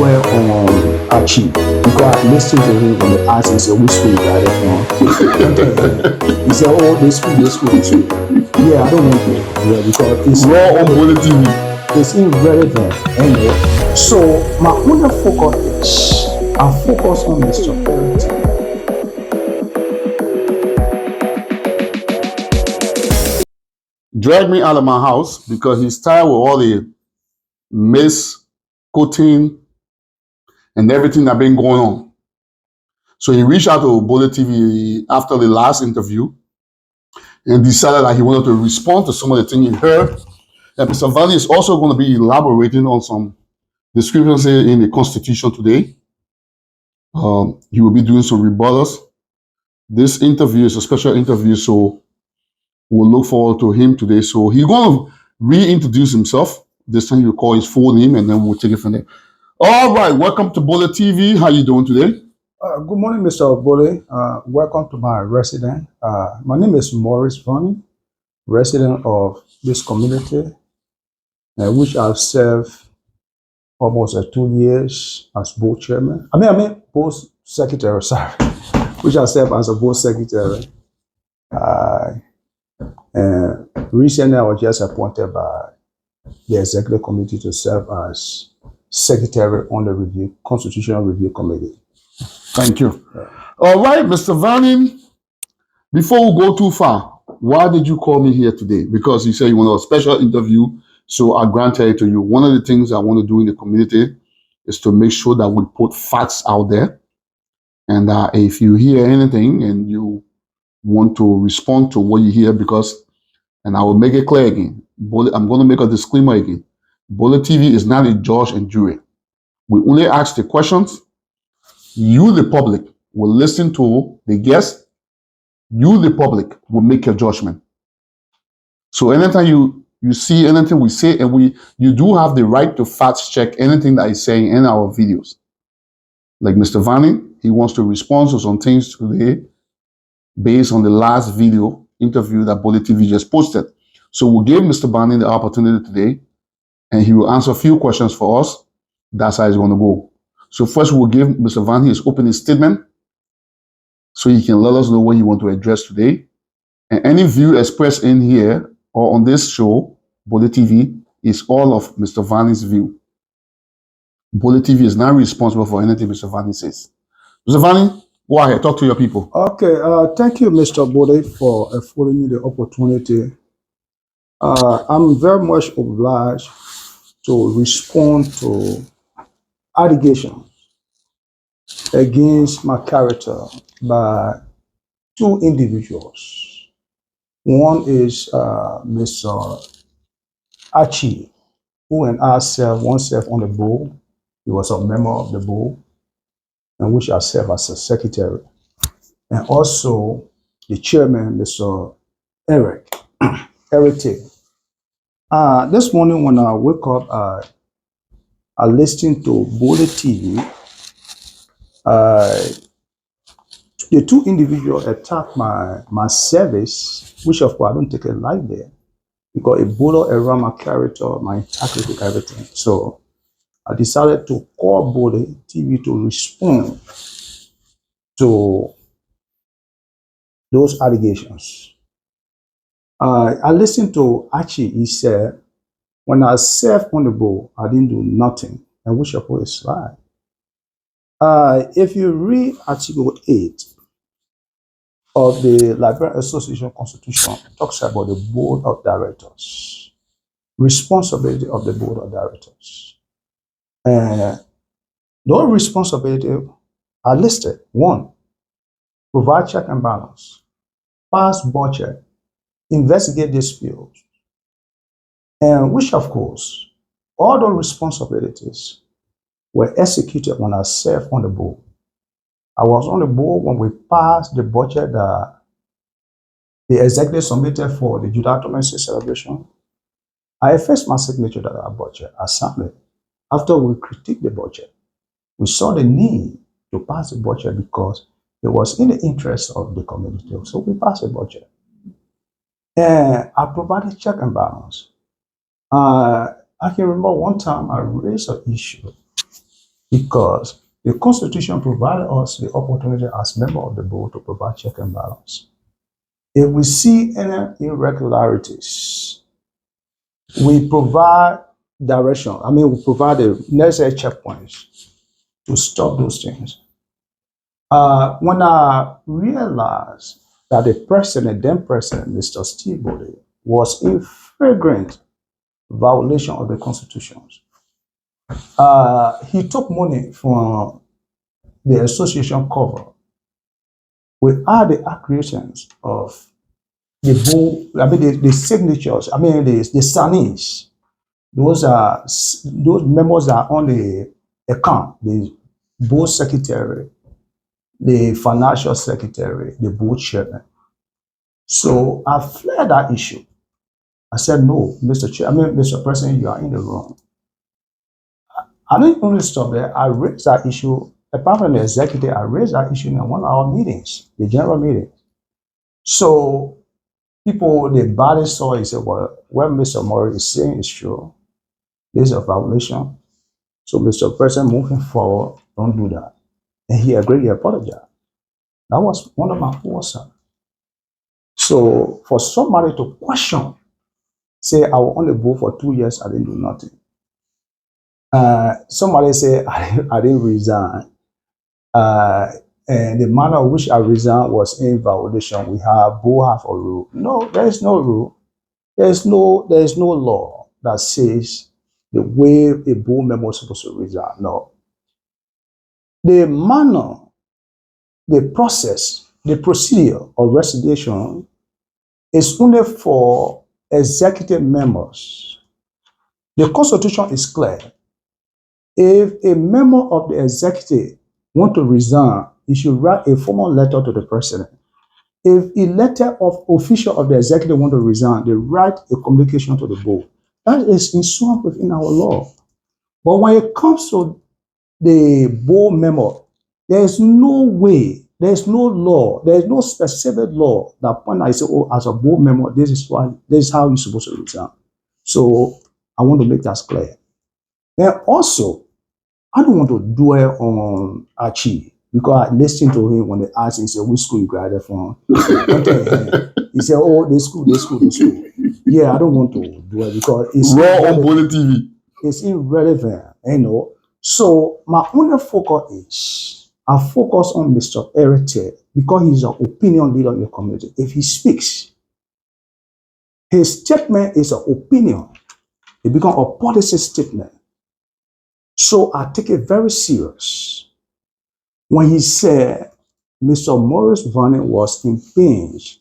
were on Archie, because I listened to him on the ask, he said, which school you got it from? He said, oh, this school. Yeah, I don't want to. Yeah, because it's raw on Bollietv. It's irrelevant. Anyway, so my only focus is I focus on Mr. Parenting. Dragged me out of my house because he's tired with all the misquoting and everything that been going on. So he reached out to Bollitv after the last interview and decided that he wanted to respond to some of the things he heard. And Mr. Varney is also going to be elaborating on some discrepancies in the Constitution today. He will be doing some rebuttals. This interview is a special interview, so we'll look forward to him today. So he's going to reintroduce himself. This time he'll call his full name, and then we'll take it from there. All right, welcome to Bollietv. How you doing today? Good morning, Mr. Bolle. Welcome to my resident. My name is Maurice Varney, resident of this community, which I've served almost 2 years as board chairman. I mean board secretary, sorry, which I served as a board secretary. And recently I was just appointed by the executive committee to serve as secretary on the Constitutional Review Committee. Thank you. All right, Mr. Varney, before we go too far, why did you call me here today? Because you said you want a special interview, so I granted it to you. One of the things I want to do in the community is to make sure that we put facts out there. And if you hear anything and you want to respond to what you hear, and I will make it clear again, I'm going to make a disclaimer again. Bollitv is not a judge and jury. We only ask the questions. You, the public, will listen to the guests. You, the public, will make your judgment. So anytime you see anything we say, and you do have the right to fact check anything that is saying in our videos. Like Mr. Varney, he wants to respond to some things today based on the last video interview that Bollitv just posted. So we'll give Mr. Varney the opportunity today, and he will answer a few questions for us. That's how it's going to go. So first, we'll give Mr. Varney his opening statement so he can let us know what he wants to address today. And any view expressed in here or on this show, Bollitv, is all of Mr. Varney's view. Bollitv is not responsible for anything Mr. Varney says. Mr. Varney, go ahead, talk to your people. Okay, thank you, Mr. Bolle, for affording me the opportunity. I'm very much obliged to respond to allegations against my character by two individuals. One is Mr. Archie, who and I served on the board. He was a member of the board, and which I served as a secretary. And also the chairman, Mr. Eric T. This morning when I wake up, I listened to Bollietv. The two individuals attacked my service, which of course I don't take it like that, because it bothered around my character, my integrity, everything. So I decided to call Bollietv to respond to those allegations. I listened to Archie. He said, when I served on the board, I didn't do nothing, and which of course is lie. If you read Article 8 of the Liberian Association Constitution, it talks about the board of directors, responsibility of the board of directors. Those responsibilities are listed. 1, provide check and balance, pass budget, investigate disputes, and which of course, all those responsibilities were executed when I served on the board. I was on the board when we passed the budget that the executive submitted for the July 26 celebration. I effaced my signature to that budget. I signed it. After we critiqued the budget, we saw the need to pass the budget because it was in the interest of the community. So we passed the budget. And I provided check and balance. I can remember one time I raised an issue because the Constitution provided us the opportunity as member of the board to provide check and balance. If we see any irregularities, we provide direction. We provide the necessary checkpoints to stop those things. When I realized that the president, then president, Mr. Steve Bollietv, was in flagrant violation of the Constitution, he took money from the association cover without the accretions of the the signatures, the signees. Those members are on the account, the board secretary, the financial secretary, the board chairman. So I flared that issue. I said, no, Mr. President, you are in the wrong. I didn't only stop there. I raised that issue, apart from the executive, I raised that issue in one of our meetings, the general meeting. So people, the body saw it, said, well, what Mr. Morris is saying is true. This is a violation. So Mr. President, moving forward, don't do that. And he agreed, he apologized. That was one of my foresight. So for somebody to question, say, I will only vote for 2 years, I didn't do nothing. Somebody say, I didn't resign. And the manner in which I resigned was in violation. We have both have a rule. No, there is no rule. There is no law that says the way a board member is supposed to resign. No. The manner, the process, the procedure of resignation is only for executive members. The Constitution is clear. If a member of the executive want to resign, he should write a formal letter to the president. If a letter of official of the executive want to resign, they write a communication to the board. That is enshrined within our law. But when it comes to the board member, there is no way, there is no law, there is no specific law that point I say, oh, as a board member, this is how you're supposed to resign. So I want to make that clear. Then also, I don't want to dwell on Archie because I listened to him when they asked him, he said, which school you graduated from? He said, oh, this school. Yeah, I don't want to dwell because it's raw on Bollitv. It's irrelevant, So my only focus is, I focus on Mr. Eric because he's an opinion leader in the community. If he speaks, his statement is an opinion. It becomes a policy statement. So I take it very serious when he said Mr. Morris VARNEY was impinged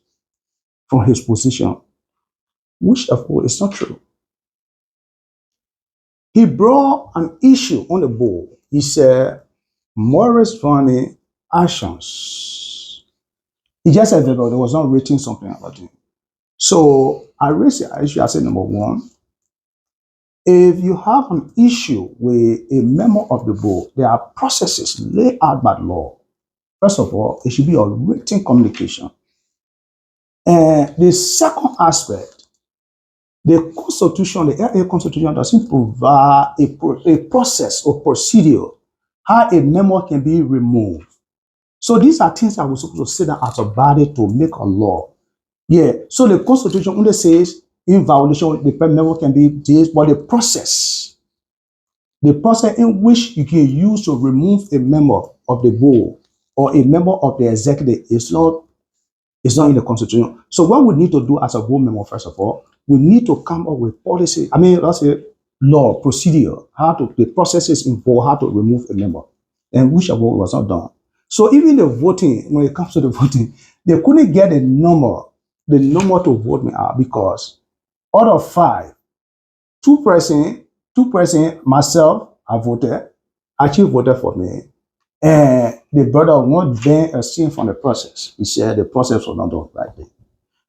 from his position, which of course is not true. He brought an issue on the board. He said Morris VARNEY actions. He just said that there was not written something about him. So I raised the issue. I said, number one, if you have an issue with a member of the board, there are processes laid out by law. First of all, it should be a written communication. And the second aspect, the Constitution, the RA Constitution doesn't provide a process or procedure how a member can be removed. So these are things that we're supposed to sit down as a body to make a law. Yeah, so the Constitution only says in violation, the member can be this, but the process in which you can use to remove a member of the board or a member of the executive is not in the Constitution. So what we need to do as a board member, first of all, we need to come up with policy. Let's say law, procedure, the processes involved, how to remove a member, and which of what was not done. So even the voting, when it comes to the voting, they couldn't get the number to vote me out because out of 5, 2 person, myself, I voted, actually voted for me. And the brother won't then abstain from the process. He said the process was not done right there.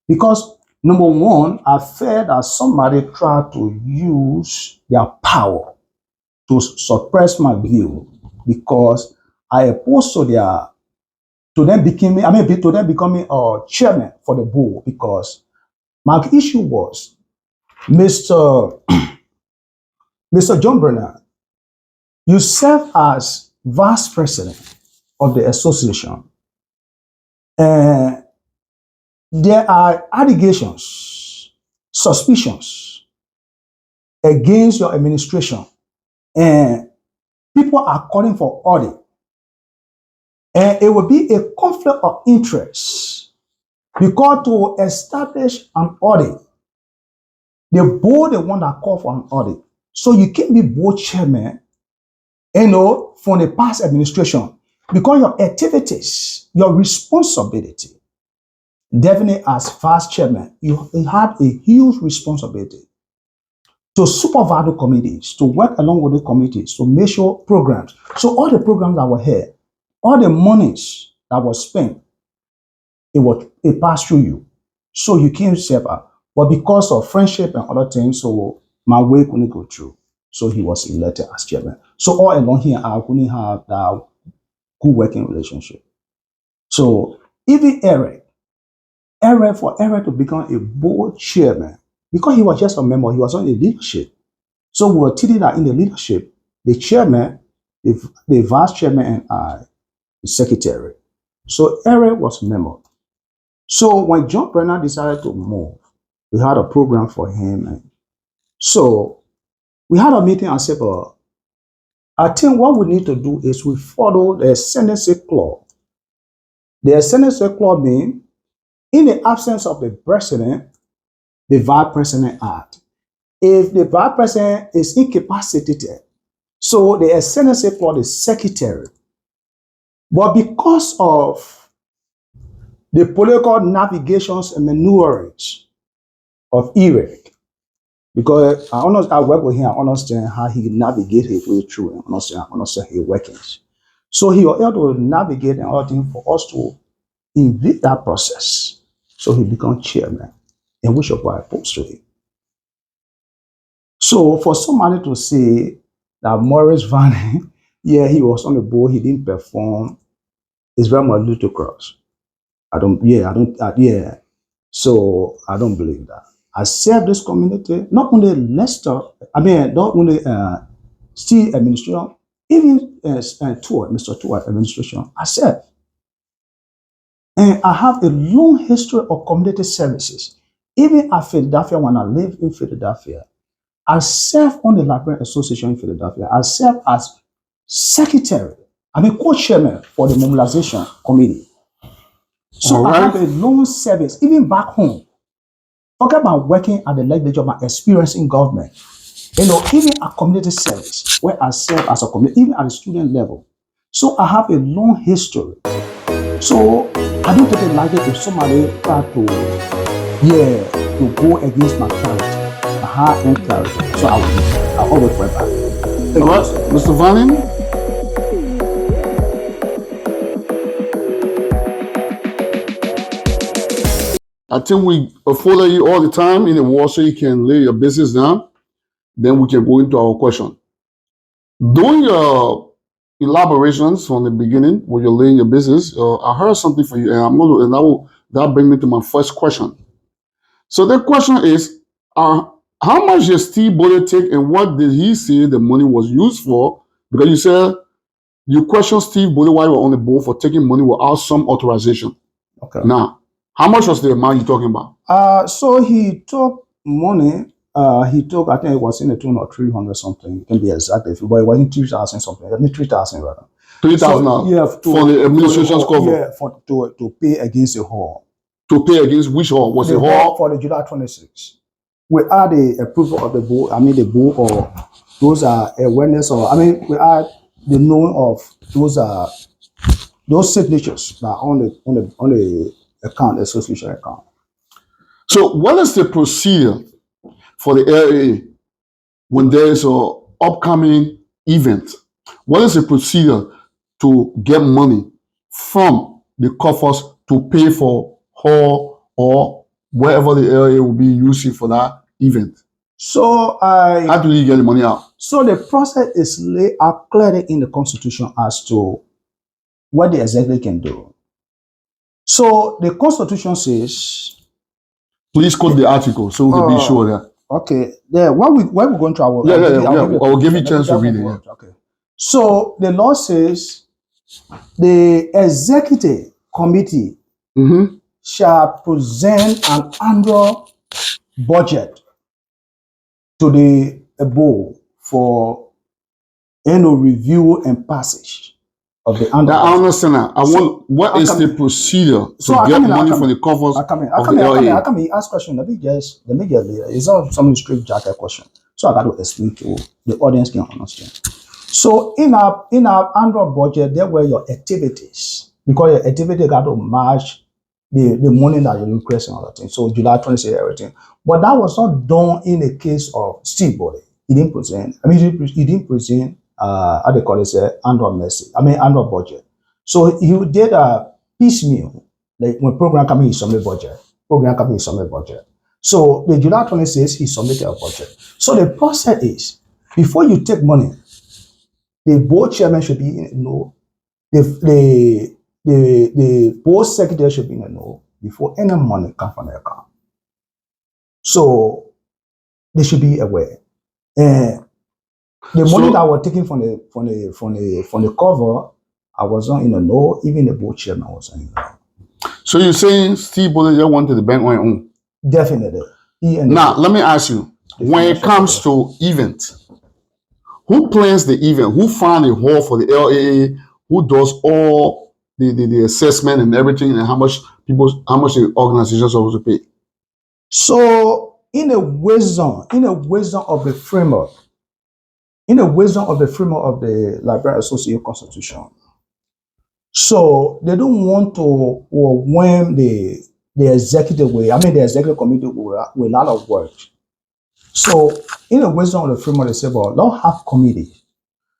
Because number one, I fear that somebody tried to use their power to suppress my view because I opposed to them becoming a chairman for the board because my issue was Mr. John Bernard, You serve as vice president of the association. There are allegations, suspicions against your administration, and people are calling for audit. And it will be a conflict of interest because to establish an audit, the board the one that call for an audit. So you can't be board chairman, from the past administration because your activities, your responsibility, definitely as vice chairman, you have a huge responsibility to supervise the committees, to work along with the committees, to make sure programs. So all the programs that were here, all the monies that was spent, it passed through you. So you can't serve out. But because of friendship and other things, so my way couldn't go through. So he was elected as chairman. So all along here, I couldn't have that good working relationship. So even Eric, for Eric to become a board chairman, because he was just a member, he was on the leadership. So we were treated that in the leadership, the chairman, the vice chairman, and I, the secretary. So Eric was a member. So when John Brenner decided to move, we had a program for him. And so we had a meeting and said, well, I think what we need to do is we follow the ascendancy clause. The ascendancy clause means, in the absence of the president, the vice president act. If the vice president is incapacitated, so the ascendancy clause is secretary. But because of the political navigations and maneuverings of Eric, because I work with him, I understand how he navigated his way through and understand his workings. So he was able to navigate and other things for us to invade that process. So he became chairman, and which of I opposed to him. So for somebody to say that Maurice VARNEY, yeah, he was on the board, he didn't perform, it's very much ludicrous. So I don't believe that. I serve this community, not only not only Steve administration, even Mr. Tua administration, I serve. And I have a long history of community services. Even at Philadelphia, when I lived in Philadelphia, I served on the Librarian Association in Philadelphia. I served as secretary, co-chairman for the mobilization committee. So I have a long service, even back home. Forget about working at the legislature, my experience in government. Even at community service, where I serve as a community, even at the student level. So I have a long history. So I don't take it lightly if somebody try to go against my character, my hard-earned character. So I always fight back. All right, Mr. VARNEY. I think we follow you all the time in the war so you can lay your business down. Then we can go into our question. During your elaborations from the beginning, when you're laying your business, I heard something from you, and that brings me to my first question. So the question is, how much did Steve Bollitv take, and what did he say the money was used for? Because you said you questioned Steve Bollitv while you were on the board for taking money without some authorization. Okay. Now, how much was the amount you're talking about? So he took money. I think it was in the tune of 300 something. It can be exact, but it wasn't 2,000 something. I think 3,000 rather. 3,000 for the administration's cover. Yeah, to pay against the hall. To pay against which hall? Was the hall for the July 26th? We had the approval of the board. The board, or those are awareness, or we had the knowing of those signatures that on the account, the association account. So what is the procedure for the area when there is an upcoming event? What is the procedure to get money from the coffers to pay for hall or wherever the area will be using for that event? So how do you get the money out? So the process is laid out clearly in the Constitution as to what the executive can do. So the Constitution says, please quote the article so we can be sure that. Okay. When we're going to our... I will give you a chance to read it. Yeah. Okay. So the law says the executive committee shall present an annual budget to the board for review and passage of the annual Now, I budget. understand that. What is the procedure to get money from the covers of the LA? I come ask question. Let me just it's not some straight jacket question. So I got to explain to the audience can understand. So in our annual budget, there were your activities because your activity got to match the money that you request and other things. So July 26 everything. But that was not done in the case of Steve Bollietv. He didn't present. I mean, he didn't present. How they call it? Annual budget. So he did a piecemeal. Like when program coming, he submit budget. Program coming, he submit budget. So the July 26, he submitted a budget. So the process is before you take money, the board chairman should be in a no. The board secretary should be in a no before any money comes from the account. So they should be aware. And the money that was taken from the cover, I was not in a no. Even the board chairman was not in a no. So you're saying Steve Bollietv wanted the bank on his own? Definitely. Now let me ask you: when it comes to event, who plans the event? Who finds the hall for the LAA? Who does all the assessment and everything, and how much the organization is supposed to pay? So in the wisdom of the framework, of the Liberia Association Constitution, so they don't want to overwhelm the executive way. The executive committee with a lot of work. So in the wisdom of the framework, they say, well, don't have committee.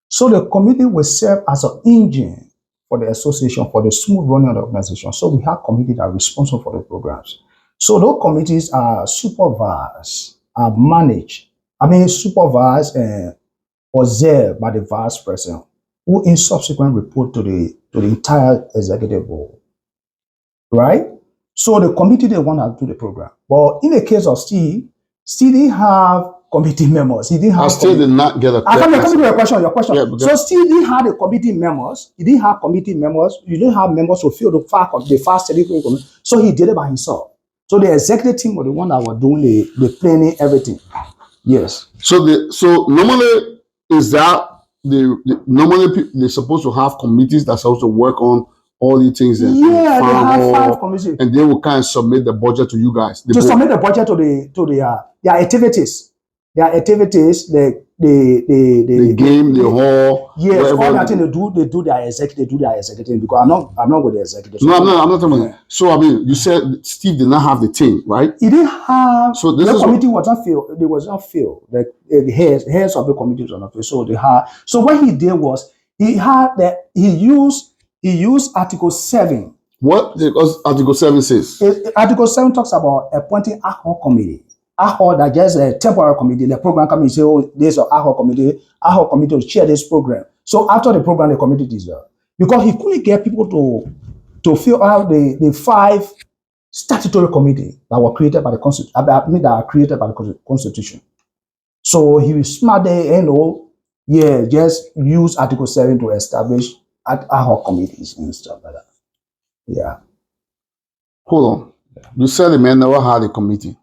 So the committee will serve as an engine for the association, for the smooth running of the organization. So we have committees that are responsible for the programs. So those committees are supervised, are managed, supervised and observed by the vice president, who in subsequent report to the entire executive board. Right? So the committee, they want to do the program. But in the case of Steve didn't have committee members. He didn't have. I still did not get a question. I come to your question. Yeah, so Steve didn't have the committee members. He didn't have committee members. You didn't have members to fill the fast study. So he did it by himself. So the executive team were the one that were doing the planning, everything. Yes. So normally is that normally they're supposed to have committees that's supposed to work on all these things. And they have 5 committees, and they will kind of submit the budget to you guys. Submit the budget to their activities. Their activities, the game, the hall. Yes, all that thing they do their executive because I'm not with the executive. No, I'm not talking about that. So you said Steve did not have the team, right? He didn't have. So the committee was not filled. They was not filled. The heads of the committee was not filled. So they had. So what he did was he used Article 7. What Article 7 says? Article 7 talks about appointing ad hoc committee. Ad hoc, that just a temporary committee. The program committee say, oh, there's an ad hoc committee to chair this program. So after the program, the committee dissolved because he couldn't get people to fill out the 5 statutory committees that were created by the Constitution. So he was smart there, just use Article 7 to establish ad hoc committees and stuff like that. Yeah. Hold on. You said the man never had a committee.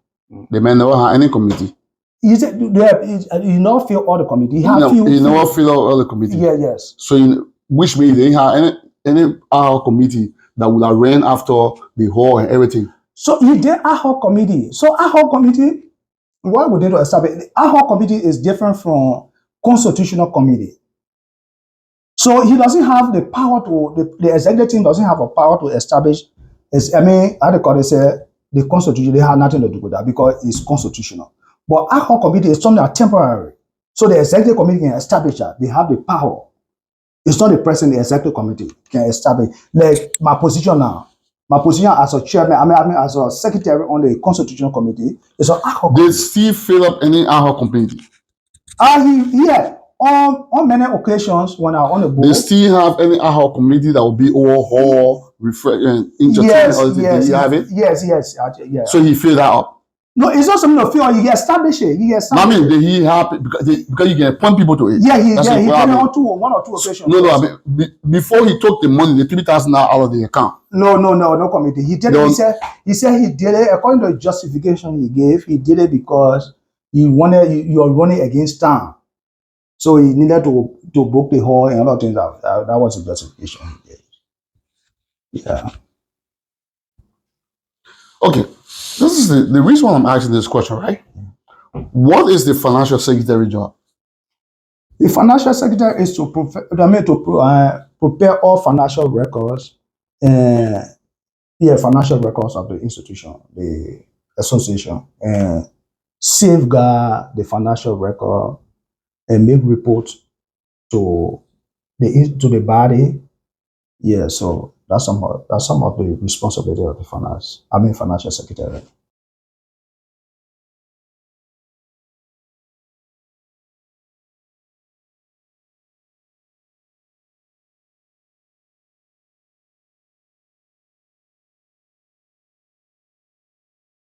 The man never had any committee. He said he not fill all the committee. He never fill out all the committee. Yeah, yes. So which means they didn't have any ad hoc committee that would have ran after the hall and everything. So he did ad hoc committee. So ad hoc committee, what we need to establish? The ad hoc committee is different from constitutional committee. So he doesn't have the power to the executive team doesn't have a power to establish. How they call it? The Constitution, they have nothing to do with that because it's constitutional. But ad hoc committee is something that's temporary. So the executive committee can establish that. They have the power. It's not the president, the executive committee can establish. Like my position now. My position as a chairman, as a secretary on the Constitutional Committee, is an ad hoc committee. Did Steve fill up any ad hoc committee? On many occasions when I was on the board. Did Steve have any ad hoc committee that would be overhaul, refresh, and entertain? Yes. Did he have it? Yes. So he filled that up. No, it's not something to feel. You get established it. You get I established. mean, did he have because you can appoint people to it? Yeah, he That's did it what I mean. on one or two occasions. No, I mean, before he took the money, the 3,000 out of the account. No committee. He did it. He said he did it according to the justification he gave. He did it because he wanted you are running against town, so he needed to book the hall and other things. That was the justification he gave. Yeah. Okay, this is the reason why I'm asking this question, right? What is the financial secretary job? The financial secretary is to prepare all financial records, financial records of the institution, the association, and safeguard the financial record and make reports to the body. Yeah, so that's some of the responsibility of the financial secretary.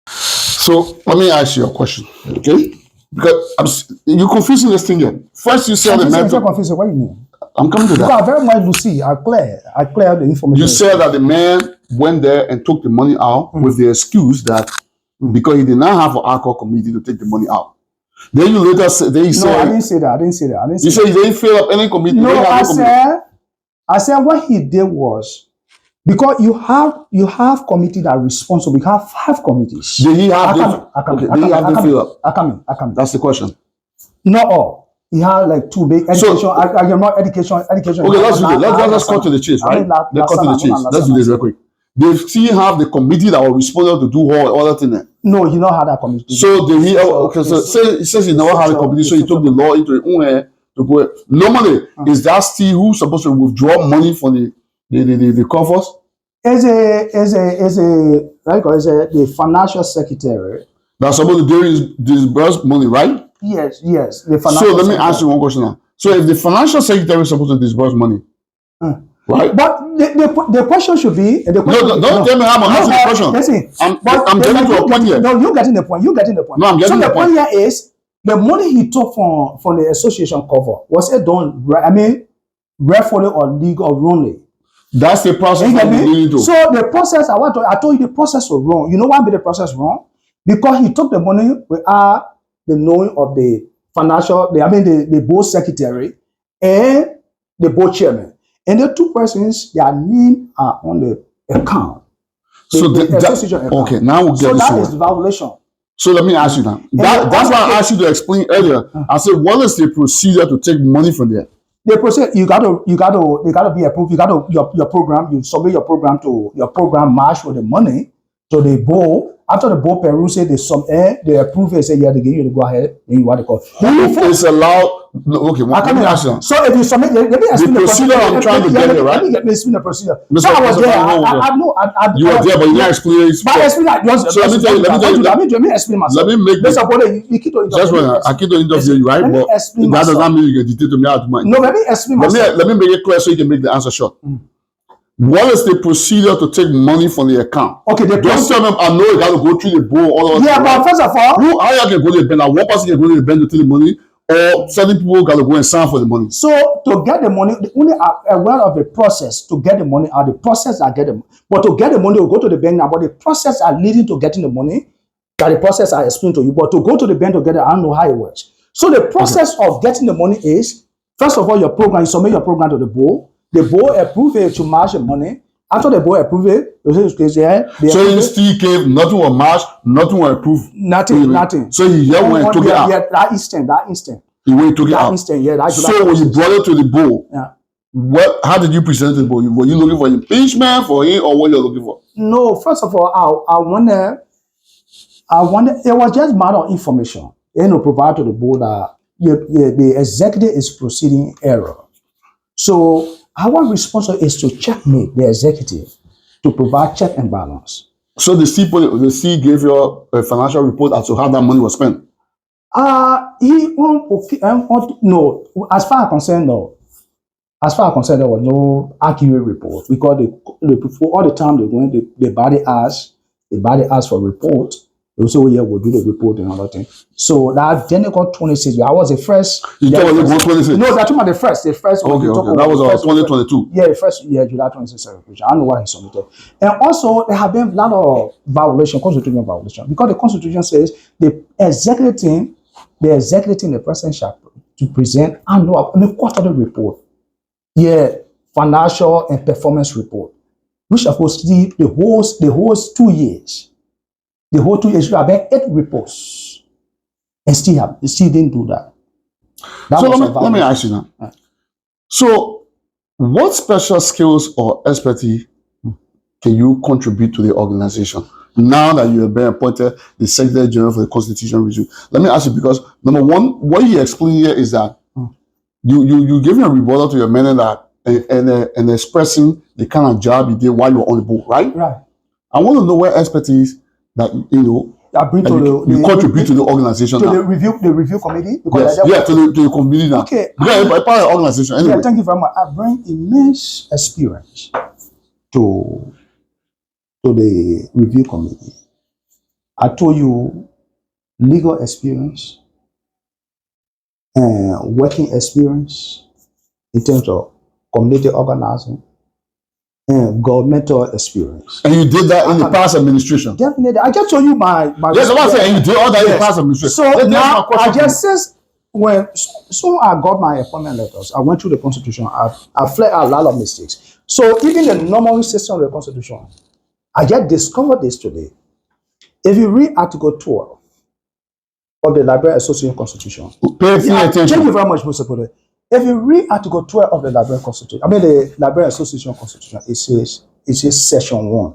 So let me ask you a question, okay? Because you're confusing this thing here. First, you said the man. Confusing. What do you mean? I'm coming to that. Because I very much Lucy. I clear the information. You said that the man went there and took the money out with the excuse that because he did not have an alcohol committee to take the money out. Then you later said, I didn't say that. You said he didn't fill up any committee. No, I said what he did was because you have committee that are responsible. You have 5 committees. Did he have to fill up? I come in. That's the question. Not all. He had like 2 big education. Education. Okay, let's do this. Let's cut to the chase, right? Let's cut to the chase. Let's do this real quick. They still have the committee that was responsible to do all that thing. No, he not had that committee. So did he? Okay, so he says he never had a committee, so he took the law into his own hand to go. Normally, is that still who's supposed to withdraw money from the coffers? Is the financial secretary that's supposed to disburse money, right? Yes. So let me ask you one question now. So if the financial secretary is supposed to disburse money, right? But the question should be don't tell me how I'm answering the question. Listen, I'm getting to a point here. No, you're getting the point. No, I'm getting the point. So the point here is the money he took from the association cover, was it done right? I mean, rightfully or legal or wrongly? That's the process. So the process, I told you the process was wrong. You know why the process wrong? Because he took the money without the knowing of the financial, the board secretary and the board chairman. And the 2 persons, their names are on the account. Okay, now we'll get so this. So that is the violation. So let me ask you now. That's why I asked you to explain earlier. I said, what is the procedure to take money from there? The procedure, you gotta be approved. You gotta your program. You submit your program to your program match with the money to the board. After the board peruse they approve it, say yeah, they give you the go ahead, then you want to call. Who is allowed? Okay, let me ask you. So if you submit, let me explain the procedure. I'm trying to get it right. Let me explain the procedure. So I was there. You were there, but you didn't explain. But I explain that. So let me tell you. Let me explain myself. Let me make this. Just when I keep to interview you, right? But that does not mean you can dictate to me how to mind. No, let me explain myself. Let me make it clear so you can make the answer short. What is the procedure to take money from the account? Okay, don't tell them I know you got to go through the board. But first of all, how you can go to the bank? One person can go to the bank to take the money, or 7 people got to go and sign for the money. So to get the money, only aware of the process to get the money are the process that get them. But to get the money, we'll go to the bank now. But the process are leading to getting the money. That the process I explained to you. But to go to the bank to get it, I don't know how it works. So the process of getting the money is first of all your program. You submit your program to the board. The board approve it to match the money. After the board approve it, so you still gave nothing was matched, nothing was approved. Nothing. So he went and took it out. Yeah, that instant. He went and took it out. Instant, yeah. So when you brought it to the board, how did you present it to the board? Were you looking for impeachment for him, or what you're looking for? No, first of all, I wonder. It was just matter of information. Provide to the board that the executive is proceeding error. So our responsibility is to checkmate the executive to provide check and balance. So the C gave you a financial report as to how that money was spent? No. As far as concerned, no. As far as concerned, there was no accurate report because all the time they body asked for report, They will say, oh yeah, we'll do the report and other thing. So that then they got 26. I was the first. You told me 26? No, that's about the first. The first one. Okay. That was 2022. Yeah, the first year, July 26 celebration. I don't know why he submitted. And also, there have been a lot of violation, constitutional violation, because the Constitution says the executive, the president shall to present annual and a quarterly report. Yeah, financial and performance report, which of course the whole 2 years. The whole 2 years should have been 8 reports, and still didn't do that. So let me ask you now. So, what special skills or expertise can you contribute to the organization now that you have been appointed the Secretary General for the Constitution Review? Let me ask you, because number one, what you explain here is that you giving a rebuttal to your man that and expressing the kind of job you did while you were on the board, right? Right. I want to know what expertise that you contribute to the organization to now. the review committee. Yes, to the committee now. Okay. Because part of the organization. Anyway. Yeah, thank you very much. I bring immense experience to the review committee. I told you legal experience and working experience in terms of community organizing and governmental experience. And you did that in the past administration? Definitely. I just told you my yes, I'm saying you did all that in the past administration. So now I just says when I got my appointment letters, I went through the Constitution. I flagged out a lot of mistakes. So even the normal system of the Constitution, I just discovered this today. If you read Article 12 of the Librarian Association Constitution, pay attention. Thank you very much, Mr. President. If you read Article 12 of the Librarian Constitution, the Librarian Association Constitution, it says Section 1,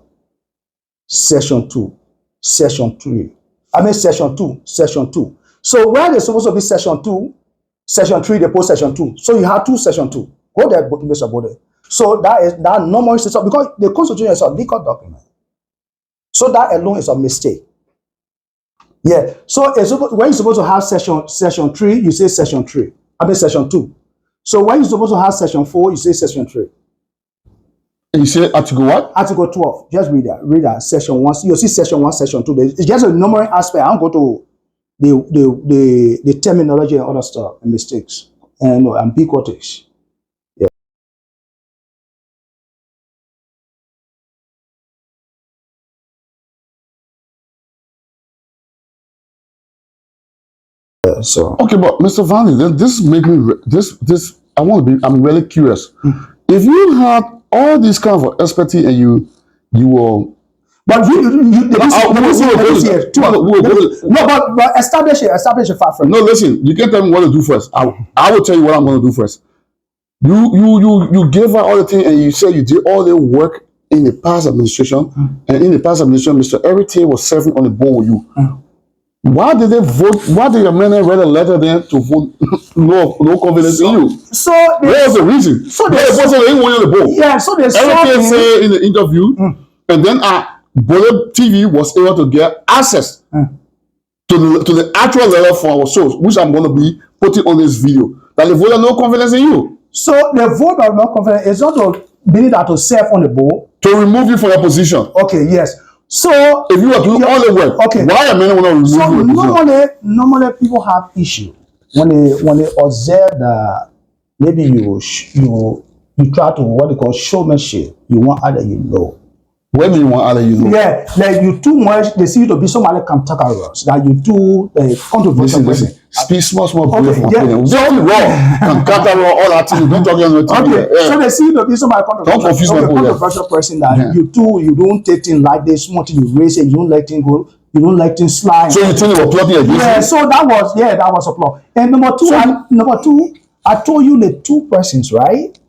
Section 2, Section 3. Section 2, Section 2. So where there's supposed to be Section 2, Section 3, they put Section 2. So you have 2 Section 2. Go there, Mr. Bode. So that normal system, because the Constitution is a legal document. So that alone is a mistake. Yeah. So when you're supposed to have Section 3, you say Section 3. Section 2. So when you're supposed to have Section 4, you say Section 3. And you say Article what? Article 12. Just read that. Read that. Section 1. You see Section 1, Section 2. It's just a numbering aspect. I don't go to the terminology and other stuff and mistakes and ambiguities. Yeah. So okay, but Mr. Varney, then this make me I'm really curious. If you had all these kind of expertise and you were but but establish a fact first. No, listen, you can't tell me what to do first. I will tell you what I'm going to do first. You gave her all the things and you said you did all the work in the past administration, and in the past administration, Mr. Everything was serving on the board with you. Why did they vote? Why did your man write a letter then to vote no confidence in you? So what was the reason? So they wasn't anyone on the board. Yeah, so they everything said in the interview, and then Bollitv was able to get access to the actual letter for our source, which I'm going to be putting on this video. That they voted no confidence in you. So the vote of no confidence is not to be that to serve on the board, to remove you from your position. Okay, yes. So if you are doing all the work, okay, why are many not remove you? Normally people have issue when they observe that maybe you try to what they call showmanship. You want other you know. When do you want other you know? Yeah, like you too much. They see you to be somebody cantankerous. That you too controversial. Listen. Speak small, okay, yeah. So wrong. Cantankerous, all that thing. You don't talk about okay. Yeah. So they see you to be somebody controversial person that you don't take things like this. Small thing you raise it. You don't let things go. You don't let things slide. So you think you were plotting against me? Yeah. So that was a plot. And number two, I told you the 2 persons, right?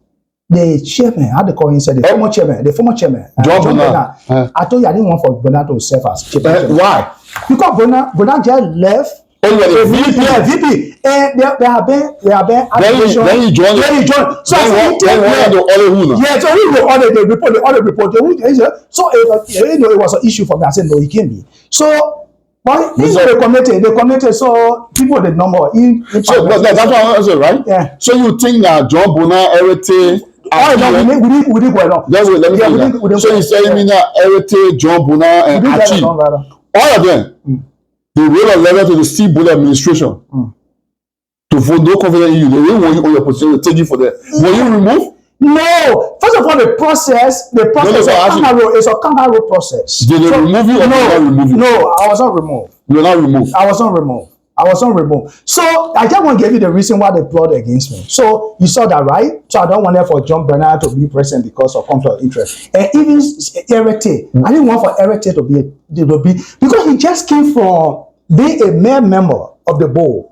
The chairman, how they call him, said the former chairman, John Bernard. I told you I didn't want for Bernard to serve as chairman. Why? Because Bernard just left. VP. And they have been allegations. Then he joined. So yeah, so he ordered the report. So it was an issue for me. I said no, he can't be. So. But they committed, so people the number. So that's what I said, right? Yeah. So you think that John Bonner, everything? We did well. Just wait, let me. So you saying me that everything John Bonner and Achi, All of them, they wrote a letter to the Steve Bollitv administration to vote no confidence in you. They didn't want you on your position to take you for that. Were you removed? No. First of all, the process is a kangaroo process. Did they remove you or did they not remove you? No, I was not removed. You were not removed. I was not removed. So I just want to give you the reason why they plotted against me. So you saw that, right? So I don't want for John Bernard to be president because of conflict of interest. And even Erete, I didn't want for Erete to be because he just came from being a mere member of the board.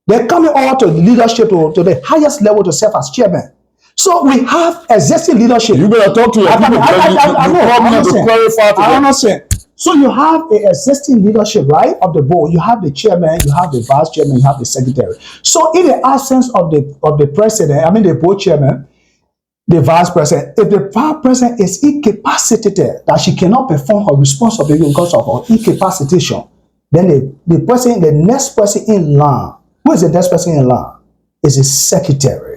They're coming all to leadership to the highest level to serve as chairman. So we have existing leadership. You better talk to your people. I understand. So you have an existing leadership, right, of the board. You have the chairman, you have the vice chairman, you have the secretary. So in the absence of the president, I mean the board chairman, the vice president, if the vice president is incapacitated, that she cannot perform her responsibility because of her incapacitation, then the next person in line, who is the next person in line? Is the secretary.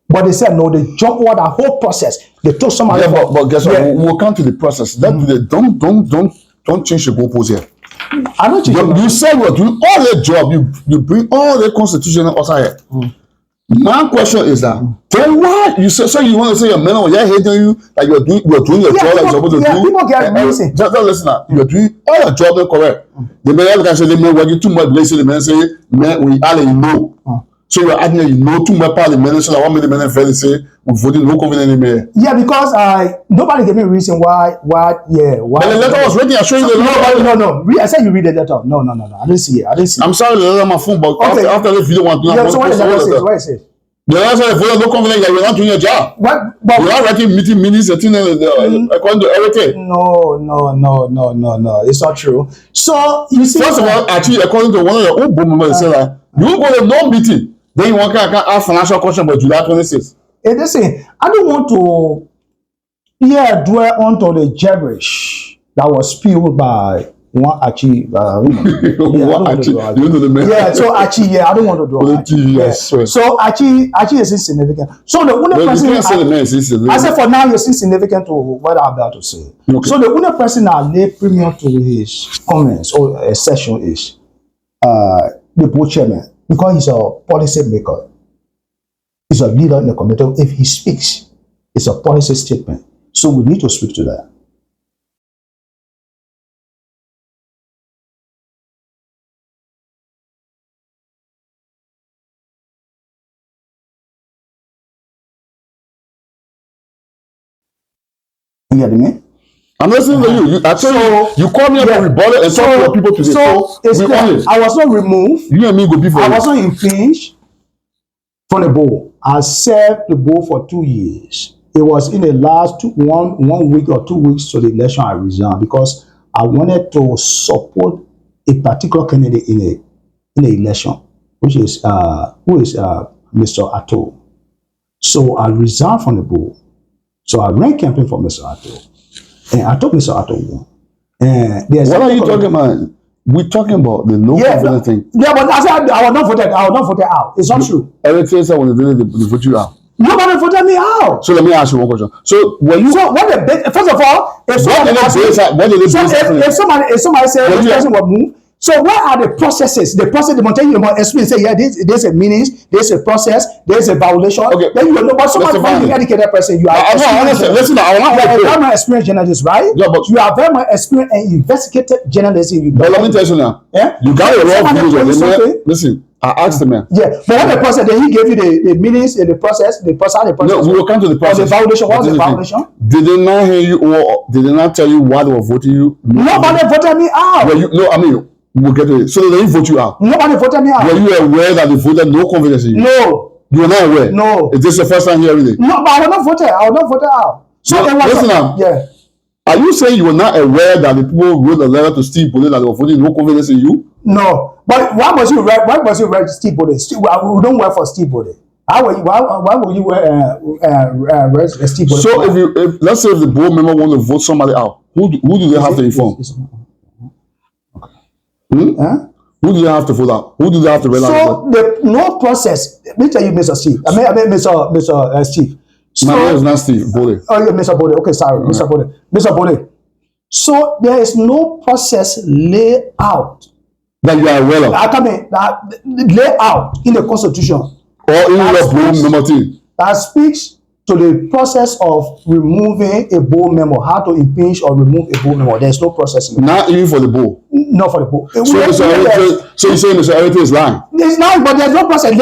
But they said no, they jump over the whole process. They took somebody. Yeah, but guess what? We'll come to the process. Don't change the goalposts here. I don't change. You said you're doing all their job. You bring all the constitution outside here. My question is that then why you say so you want to say your men are hating you like you're doing your job like you're supposed to do? People get reason. Just listen now. You're doing all your job correct. The men can say they may work too much. They say the men say man we all know. So you're adding you know too much parliament, so I want me the men fairly say we're voting no confidence in me. Yeah, because nobody gave me a reason why. But the letter was ready. I show you the letter. No. I said you read the letter. No. I didn't see it. I'm sorry, the letter on my phone, but okay. after this video, want to know. Yeah, so what is it? What is it? The letter said voting no confidence that you're not doing your job. But you're not writing meeting minutes according to everything. No. It's not true. So you see. First of all, actually, according to one of your own board members, say that you won't go to no meeting. Then you want to ask financial question about July 26th. Hey, listen, I don't want to dwell onto the gibberish that was spewed by one Achi. So Achi, I don't want to do it. Yes, so Achi is insignificant. So the only person I said for now he's insignificant to what I'm about to say. Okay. So the only person I lay premium to his comments or a session is the board chairman. Because he's a policy maker, he's a leader in the community. If he speaks, it's a policy statement. So we need to speak to that. You get me? I'm listening to you. I told you called me up and rebutted and talked to people today. So I was not removed. You and me go before. I was not impinged from the board. I served the board for 2 years. It was in the last 1 week or 2 weeks to the election I resigned because I wanted to support a particular candidate in the election, which is Mr. Atto. So I resigned from the board. So I ran campaign for Mr. Atto. And I took Mr. Atto won. What are you talking about? We're talking about the no confidence thing. Yeah, but I said I was not voted out. It's not true. Everything said when they vote you out. Nobody voted me out. So let me ask you one question. So when you first of all, if somebody says this person will move. So what are the processes? The process, the Montaigne explain, say, yeah, there's a meanings, there's a process, there's a violation. Okay. Then you know, but somebody an educated person, you are listen, I very much experienced journalist, right? Yeah, but you are very much experienced and investigated journalist. But let me tell you now. Yeah? You got a wrong view. Listen, I asked the man. Yeah, but what the process? Then he gave you the meanings, the process. No, we will come to the process. The violation. What was the violation? Did they not hear you or did they not tell you why they were voting you? Nobody voted me out. We'll get to it. So they didn't vote you out. Nobody voted me out. Were you aware that they voted no confidence in you? No. You were not aware? No. Is this the first time hearing it? No, but I was not voted. out. So listen now. Yeah. Are you saying you were not aware that the people wrote a letter to Steve Bollitv that they were voting no confidence in you? No. But why must you write Steve Bollitv? We don't work for Steve Bollitv. Why would you write Steve Bollitv? So if let's say if the board member want to vote somebody out, who do they have to inform? Who do they have to vote out? Who do they have to realize? So no process. Let me tell you, Mr. Steve. I mean, Mr. Steve. My name is not Steve Bollitv. Oh, yeah, Mr. Bollitv. Okay, sorry, Mr. Bollitv. Mr. Bollitv. So there is no process laid out. That you are aware of. That lay out in the Constitution. Or in your board number 3. That speaks to the process of removing a board member, how to impeach or remove a board member. There's no process in the Not even for the board. Not for the board. So you say Mr. Arete is lying? It's not, but there's no process.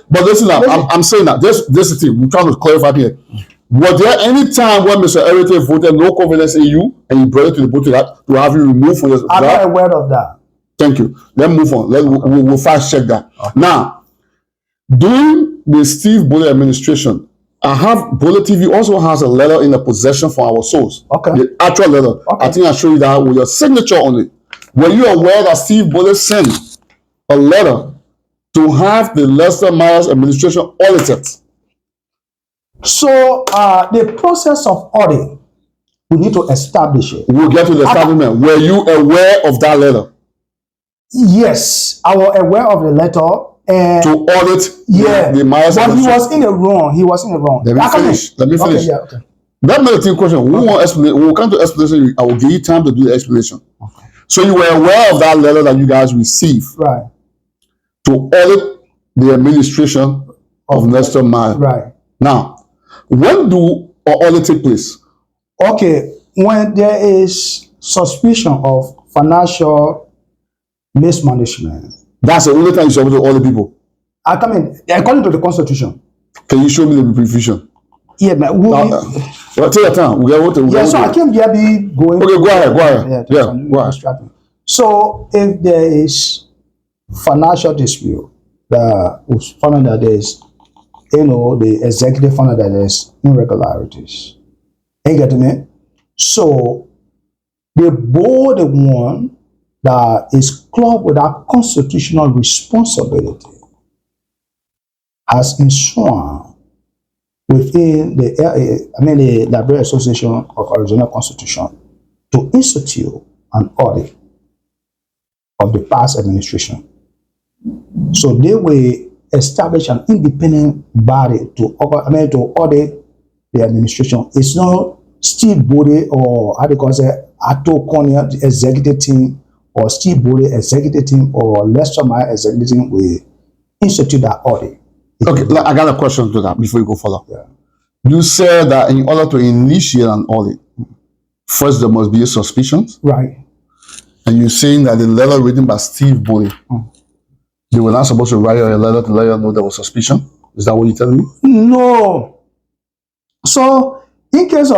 But listen now, I'm saying that this is the thing. We're trying to clarify here. Was there any time when Mr. Arete voted no confidence in you and you brought it to the board to have you removed from your job? I'm not aware of that. Thank you. Let's move on. We'll fast check that. Okay. Now, during the Steve Bollitv administration, Bollitv also has a letter in the possession for our souls. Okay. The actual letter. Okay. I think I'll show you that with your signature on it. Were you aware that Steve Bollitv sent a letter to have the Lester Myers administration audited? So the process of audit, we need to establish it. We'll get to the establishment. Were you aware of that letter? Yes, I was aware of the letter. And to audit the Myers but he was in the wrong. Let me finish. Okay, yeah, okay. That medical question. We'll come to explanation. I will give you time to do the explanation. Okay. So you were aware of that letter that you guys received, right? To audit the administration of Lester Myers, right? Now, when do audit take place? Okay, when there is suspicion of financial mismanagement. That's the only time you're supposed to audit people. According to the Constitution. Can you show me the provision? Yeah, man. Take your time. I can't be going. Okay, go ahead. Go ahead. So, if there is financial dispute, that found that there is, the executive found that there is irregularities. You get me? So, the board, the one that is clothed with our constitutional responsibility, has enshrined within the Library Association of Arizona Constitution to institute an audit of the past administration. So they will establish an independent body to audit the administration. It's not Steve Bollitv or how they call it, Ato Konya, the executive team, or Steve Bollitv executive team, or Lester Myers executive team will institute that audit. Okay, I got a question to that before you go further. Yeah. You said that in order to initiate an audit, first there must be a suspicion. Right. And you're saying that the letter written by Steve Bollitv, they were not supposed to write a letter to let you know there was suspicion? Is that what you're telling me? No. So, in terms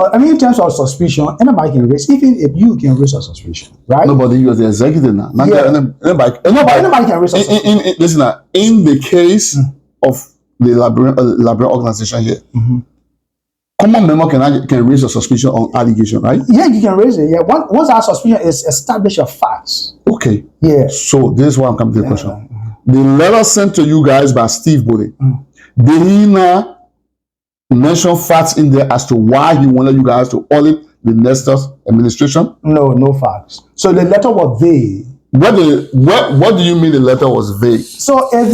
of suspicion, anybody can raise, even if you can raise a suspicion, right? Nobody, you are the executive now. Anybody can raise a suspicion. Listen, in the case of the library organization here, common member can raise a suspicion on allegation, right? Yeah, you can raise it. Yeah, once our suspicion is established of facts. Okay. Yeah. So this is why I'm coming to the question. The letter sent to you guys by Steve Bollitv, did he not mention facts in there as to why he wanted you guys to audit the Nestor's administration? No facts. So the letter was vague. What do you mean the letter was vague? So if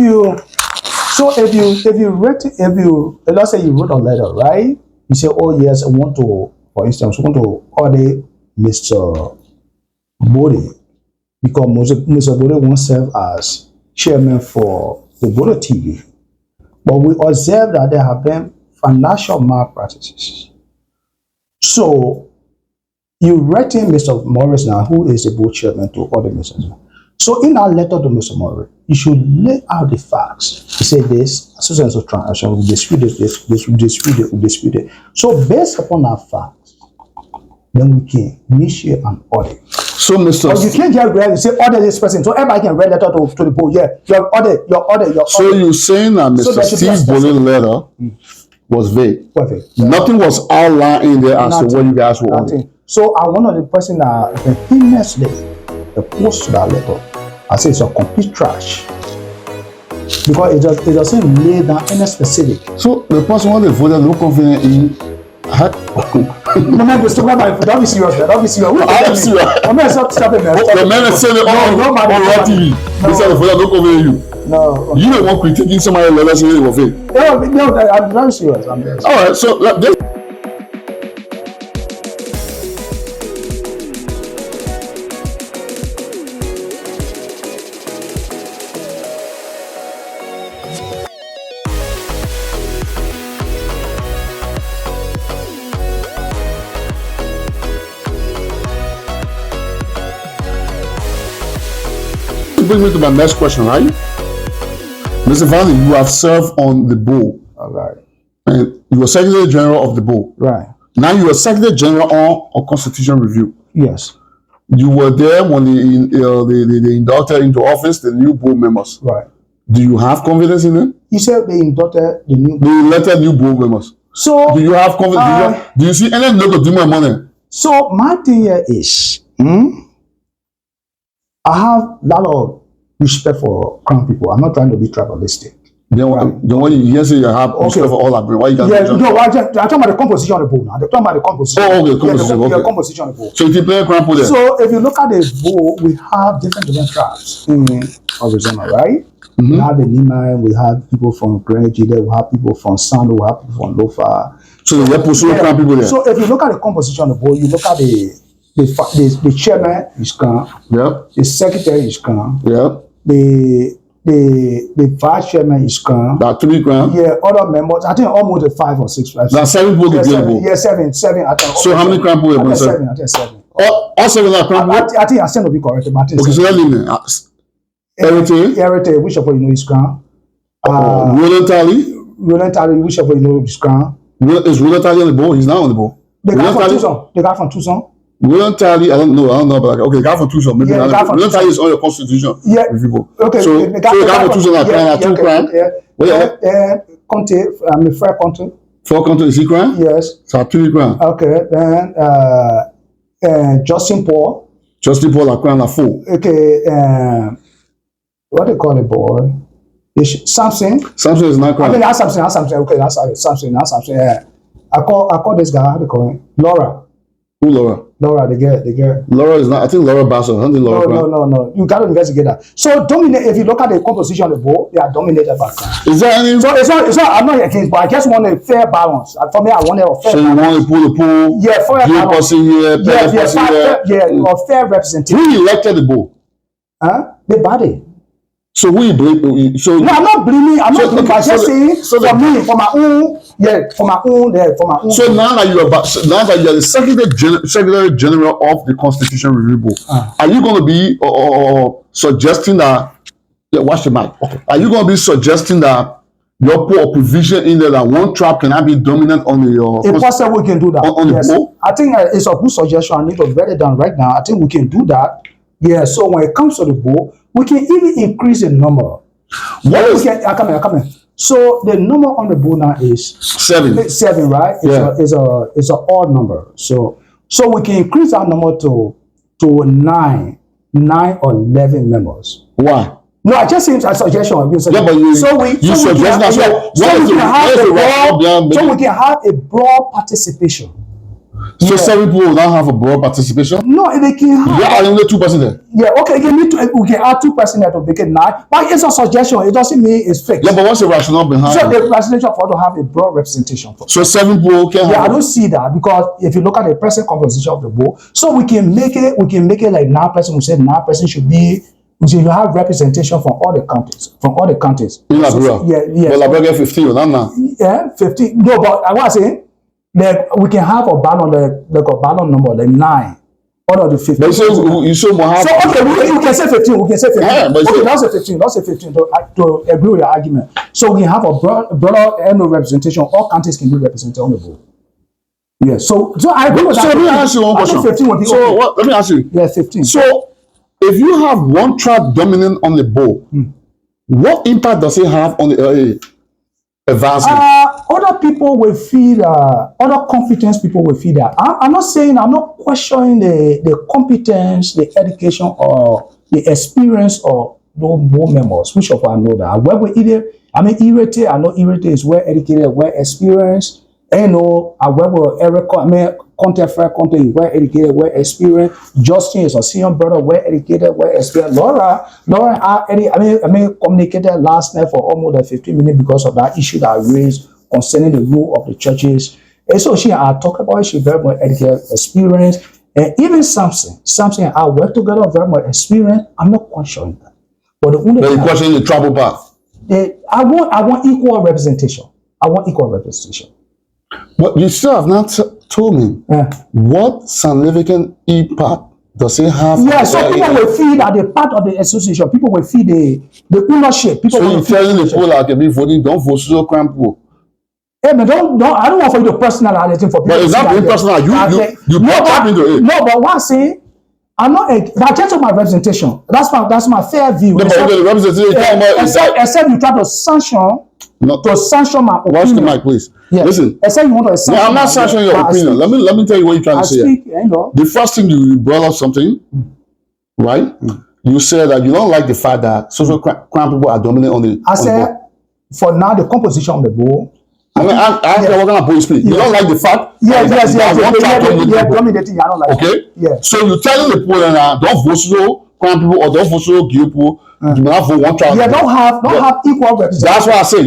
let's say you wrote a letter, right? You say, oh yes, I want to, for instance, I want to audit Mr. Bollitv because Mr. Bollitv won't serve as chairman for the Bollietv. But we observe that there have been financial malpractices. So you write in Mr. Morris now, who is the board chairman, to audit Mr. So in our letter to Mr. Morris, you should lay out the facts. You say this, association of transaction, we dispute it. So based upon our facts, then we can initiate an audit. So Mr. But you can't just read, you say audit this person, so everybody can read letter to the board. Yeah, your audit. So you're saying that Mr. Steve Bollitv letter was vague. Yeah. Nothing was outlined in there as to what you guys were auditing. So I one of the person that vehemently opposed to that letter. I say it's a complete trash because it doesn't lay down any specific. So the person who they voted no confidence in. Don't be serious. Don't be serious. I'm serious. I'm not stopping me. The man said it on Raw TV. They said the voter no confidence in you. No. You don't want critiquing somebody letter saying it was fake. No, I'm very serious. All right, so brings me to my next question, right? Mr. Varney, you have served on the board. All right. And you were Secretary General of the board. Right. Now you are Secretary General on Constitution Review. Yes. You were there when they inducted into office the new board members. Right. Do you have confidence in them? You said they inducted the new. They elected new board members. So do you have confidence? Do you see any look of do my money? So my thing here is, I have a lot of respect for Crown people. I'm not trying to be tribalistic. Then when you say you have respect for all Why you can't? I'm talking about the composition of the board now. They're talking about the composition. Oh, okay, composition. The composition of the board. So you play Crown people there. So if you look at the board, we have different tribes in Arizona, right? We have the Nima, we have people from Grand Jide, we have people from Sando, we have people from Lofa. So they pursuing Crown people there. So if you look at the composition of the board, you look at the chairman is Crown. Yeah. The secretary is Crown. Yeah. The vice chairman is Crown. That 3 Crown. Yeah, other members. I think almost 5 or 6. Right? That's 7 people to play the board. Yeah, 7. I think. So how many Crown people are 7? I think 7. All 7 are Crown people. I think I still will be correct. But okay, so that Heritage, which of you know is Crown. Roland Talley, which of you know is Crown. Is Roland Talley on the board? He's not on the board. The guy from Tucson. Roland Talley, I don't know, but okay, the guy from Tucson. Maybe Roland Talley is on your Constitution. Yeah. Okay. So the guy from Tucson are 2 Crown. Yeah. Conte, Fred Conte. Fred Conte is he Crown? Yes. So 3 Crown. Okay. Then Justin Paul. Justin Paul are Crown are 4. Okay. What they call it, boy? Samson. Samson is not Crown. I mean, that's Samson. Okay, that's Samson. Yeah. I call this guy. How do you call him? Laura. Who Laura? Laura, the girl. Laura is not. I think Laura Basso. I think Laura. No. You gotta investigate that. So dominate. If you look at the composition of the board, they are dominated by Crown. Is there any? So it's not. I'm not against, but I just want a fair balance. For me, I want a fair. So you want to pull the pool? Yeah, fair balance. Person here, or fair representation. Who elected the board? The body. So we blame. So no, I'm not blaming. I'm not blaming. I'm just saying for my own. So now that you are the Secretary General of the Constitution Review Board, are you going to be suggesting that? Yeah, watch the mic. Okay. Are you going to be suggesting that your put a provision in there that one tribe cannot be dominant on the? If possible, we can do that. On the board? I think it's a good suggestion. I need to write it down right now. I think we can do that. Yeah. So when it comes to the board, we can even increase the number. I come in. So the number on the board now is 7. 7, right? It's an odd number. So we can increase our number to 9 or 11 members. Why? No, I just seems a suggestion. Yeah, but we can have a broad participation. So 7 people will not have a broad participation? No, they can have. Yeah, only 2% there. Yeah, okay, we can add 2% there to make it 9. But it's a suggestion. It doesn't mean it's fixed. Yeah, but what's the rationale behind it? So the rationale for to have a broad representation. So 7 people can have. Yeah, I don't see that because if you look at the present composition of the board, so we can make it like 9%. We say 9% should be. You have representation from all the counties. Yeah. Well, I get 15 or not. Yeah, 15. No, but I was saying. Like we can have a ballot number like 9 out of the 15. But you should have. So okay, we can say 15. Yeah, but okay, that's a 15. That's a 15 to agree with your argument. So we have a broader annual representation. All counties can be represented on the board. Yeah. So I agree with that. So let me ask you one question. 15 would be okay. Let me ask you. Yeah, 15. So if you have one tribe dominant on the board, what impact does it have on the advancement? Other people will feel other competence people will feel that. I'm not questioning the competence, the education, or the experience of those board members. Which of us know that? Irritated. I know irritated is well educated, well experienced. I know Content well educated, well experienced. Justin is a senior brother, well educated, well experienced. Laura, communicated last night for almost 15 minutes because of that issue that I raised concerning the rule of the churches. And so I talk about it. She's very much educated, experienced. And even Samson, I work together, very much experienced. I'm not questioning that. But the only thing, questioning the tribal path. I want equal representation. But you still have not told me what significant impact Does it have? Yeah, so people will feel that they're part of the association. People will feel the ownership. People so will you're telling the people that can be voting, don't vote so crime people. Hey, but don't. I don't want for you to personalize it for people. But it's not being personal. You brought up into it. No, but one thing, I'm not. But just my representation. That's my fair view. No, but the representation. Except you try to sanction. To sanction my opinion. Watch the mic, please. Yeah. Listen. Except you want to sanction. No, I'm not sanctioning your opinion. Let me tell you what you're trying to say. The first thing you brought up something, right? You said that you don't like the fact that social crime people are dominant on the. I said, for now, the composition of the board. I mean, what kind of boy speak? You don't like the fact? Yes. I don't like. Okay. Yeah. So you're telling the people that don't vote so crime people or don't vote so gay people. Do not vote one child. Yeah, don't have equal representation. That's what I say.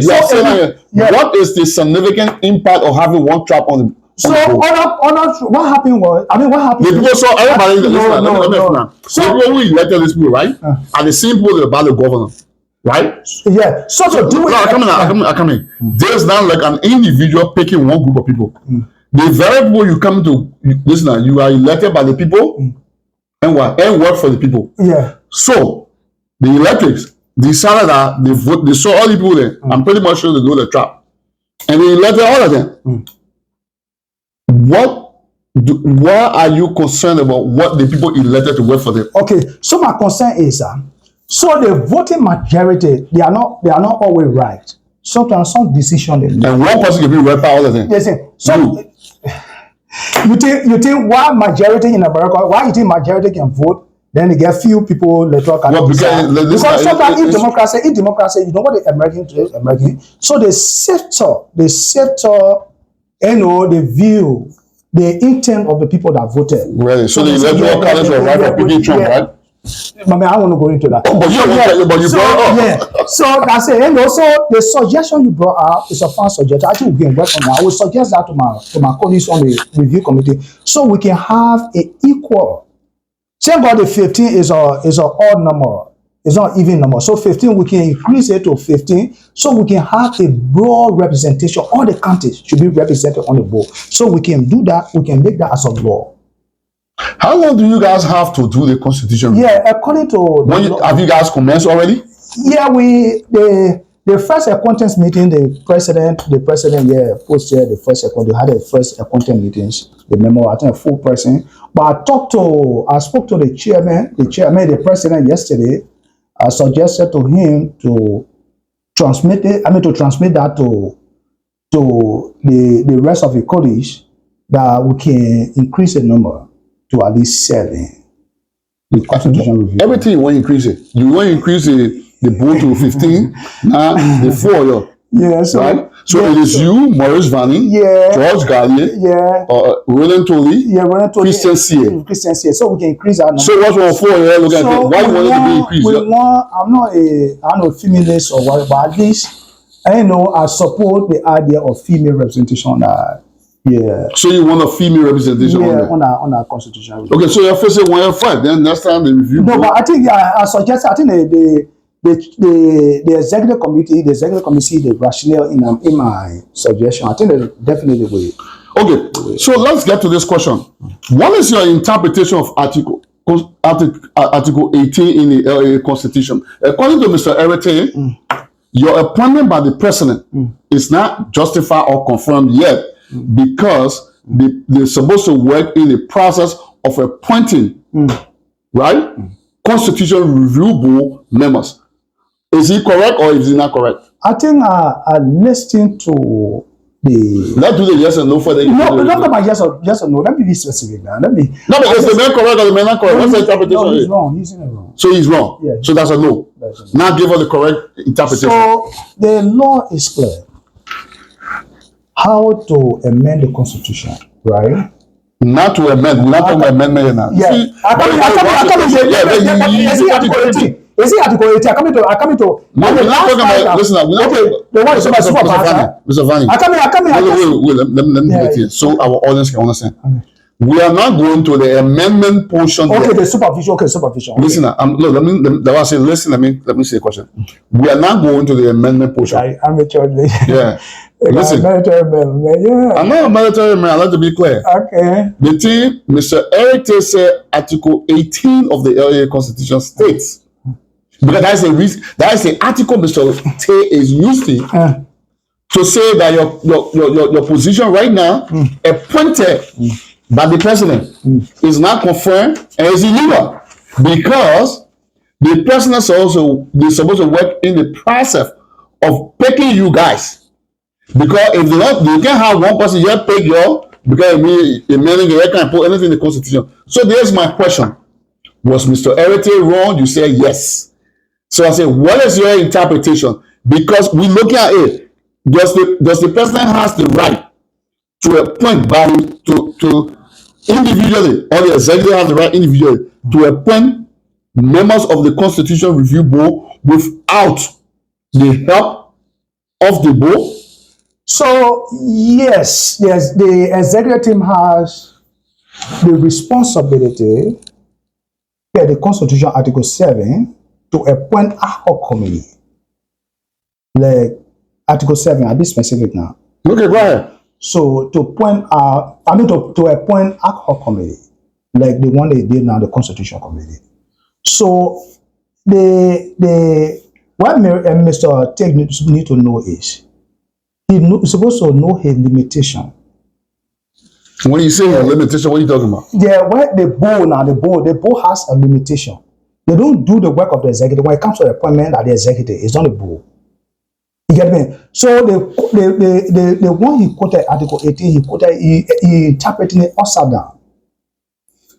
What is the significant impact of having one trap on the? So what happened was, what happened? The people saw everybody. So the people who elected these people, right? Are the same people that about the governor, right? Yeah. So to do it. I come in. There's now like an individual picking one group of people. The very people you come to listen. You are elected by the people, and work for the people. Yeah. So the electors decided that they saw all the people there. I'm pretty much sure they know the trap, and they elected all of them. Why are you concerned about what the people elected to work for them? Okay, so my concern is so the voting majority they are not always right. Sometimes some decision they make. And one person can be right by all of them. Listen, so you think why majority in America? Why you think majority can vote? Then you get few people electoral because sometimes in democracy, you know what the American. So the sector, the view, the intent of the people that voted. Really? So the electoral college were right for picking Trump, right? I want to go into that. Oh, but you brought it up. Yeah. So that's it. And also the suggestion you brought up is a fun suggestion. Actually, we can work on that. I will suggest that to my colleagues on the review committee, so we can have an equal. Thank God the 15 is a odd number. It's not even number. So 15, we can increase it to 15, so we can have a broad representation. All the counties should be represented on the board. So we can do that. We can make that as a law. How long do you guys have to do the constitution? Yeah, according to have you guys commenced already? Yeah, the first acquaintance meeting, the president posted the first they had the first acquaintance meetings. The memo, I think a full person. But I spoke to the chairman, the president yesterday. I suggested to him to transmit that to the rest of the colleagues, that we can increase the number to at least 7. The constitution review. Everything when you increase it. You want to increase the board to 15, the 4. Yeah, so right. So it is you, Maurice VARNEY, George Gallier, Roland Tolley, Christian C. So we can increase our number. So what's wrong 4? Look at it. Why you want it to be increased? I'm not a feminist or whatever, but at least I support the idea of female representation. Yeah. So you want a female representation on our constitution? Okay, so you're facing 105. Then next time the review. No, but I think I suggest. I think the executive committee, the rationale in my suggestion. I think they definitely will. Okay, so let's get to this question. What is your interpretation of Article 18 in the LA Constitution? According to Mr. Erete, your appointment by the president is not justified or confirmed yet, because they're supposed to work in the process of appointing, right? Constitution Review Board members. Is he correct or is he not correct? I think I listened to the. Let's do the yes and no for the. No, not about yes or no. Let me be specific now. No, but is the man correct or the man not correct? What's the interpretation? No, he's wrong. He's in it wrong. So he's wrong. Yeah. So that's a no. Now give us the correct interpretation. So the law is clear. How to amend the Constitution, right? Not to amend. We're not talking about amendment now. Yeah. Is it Article 18? I come into. No, we're not talking about. Listen, we're not. Okay, the one is about Mr. VARNEY. I come here. Wait. Let me get here so our audience can understand. Okay. We are not going to the amendment portion. Okay, the supervision. Okay, supervision. Listen, let me say a question. We are not going to the amendment portion. I'm a church lady. Yeah. Listen, military man, yeah. I'm not a military man. I like to be clear. Okay. The thing, Mr. Eric Tay said, Article 18 of the LA Constitution states, because that is a reason, that is the article Mr. Tay is using to say that your position right now, appointed by the president, is not confirmed and is illegal, because the president is supposed to work in the process of picking you guys. Because if they don't, you can't have one person just pick you because a man can't put anything in the Constitution. So there's my question: was Mr. Eric Tay wrong? You say yes. So I say, what is your interpretation? Because we look at it. Does the president has the right to appoint to individually, or the executive has the right individually to appoint members of the Constitution Review Board without the help of the board? So yes, the executive team has the responsibility per the Constitution Article 7 to appoint ad hoc committee. Like Article 7, I'll be specific now. Okay, go ahead. So to appoint to appoint ad hoc committee, like the one they did now, the Constitution Committee. So what Mr. Tate need to know is he's supposed to know his limitation. When you say a limitation, what are you talking about? Yeah, where the board has a limitation. They don't do the work of the executive. When it comes to the appointment of the executive, it's not the board. You get me? So the one he quoted, Article 18, he interpreting it upside down.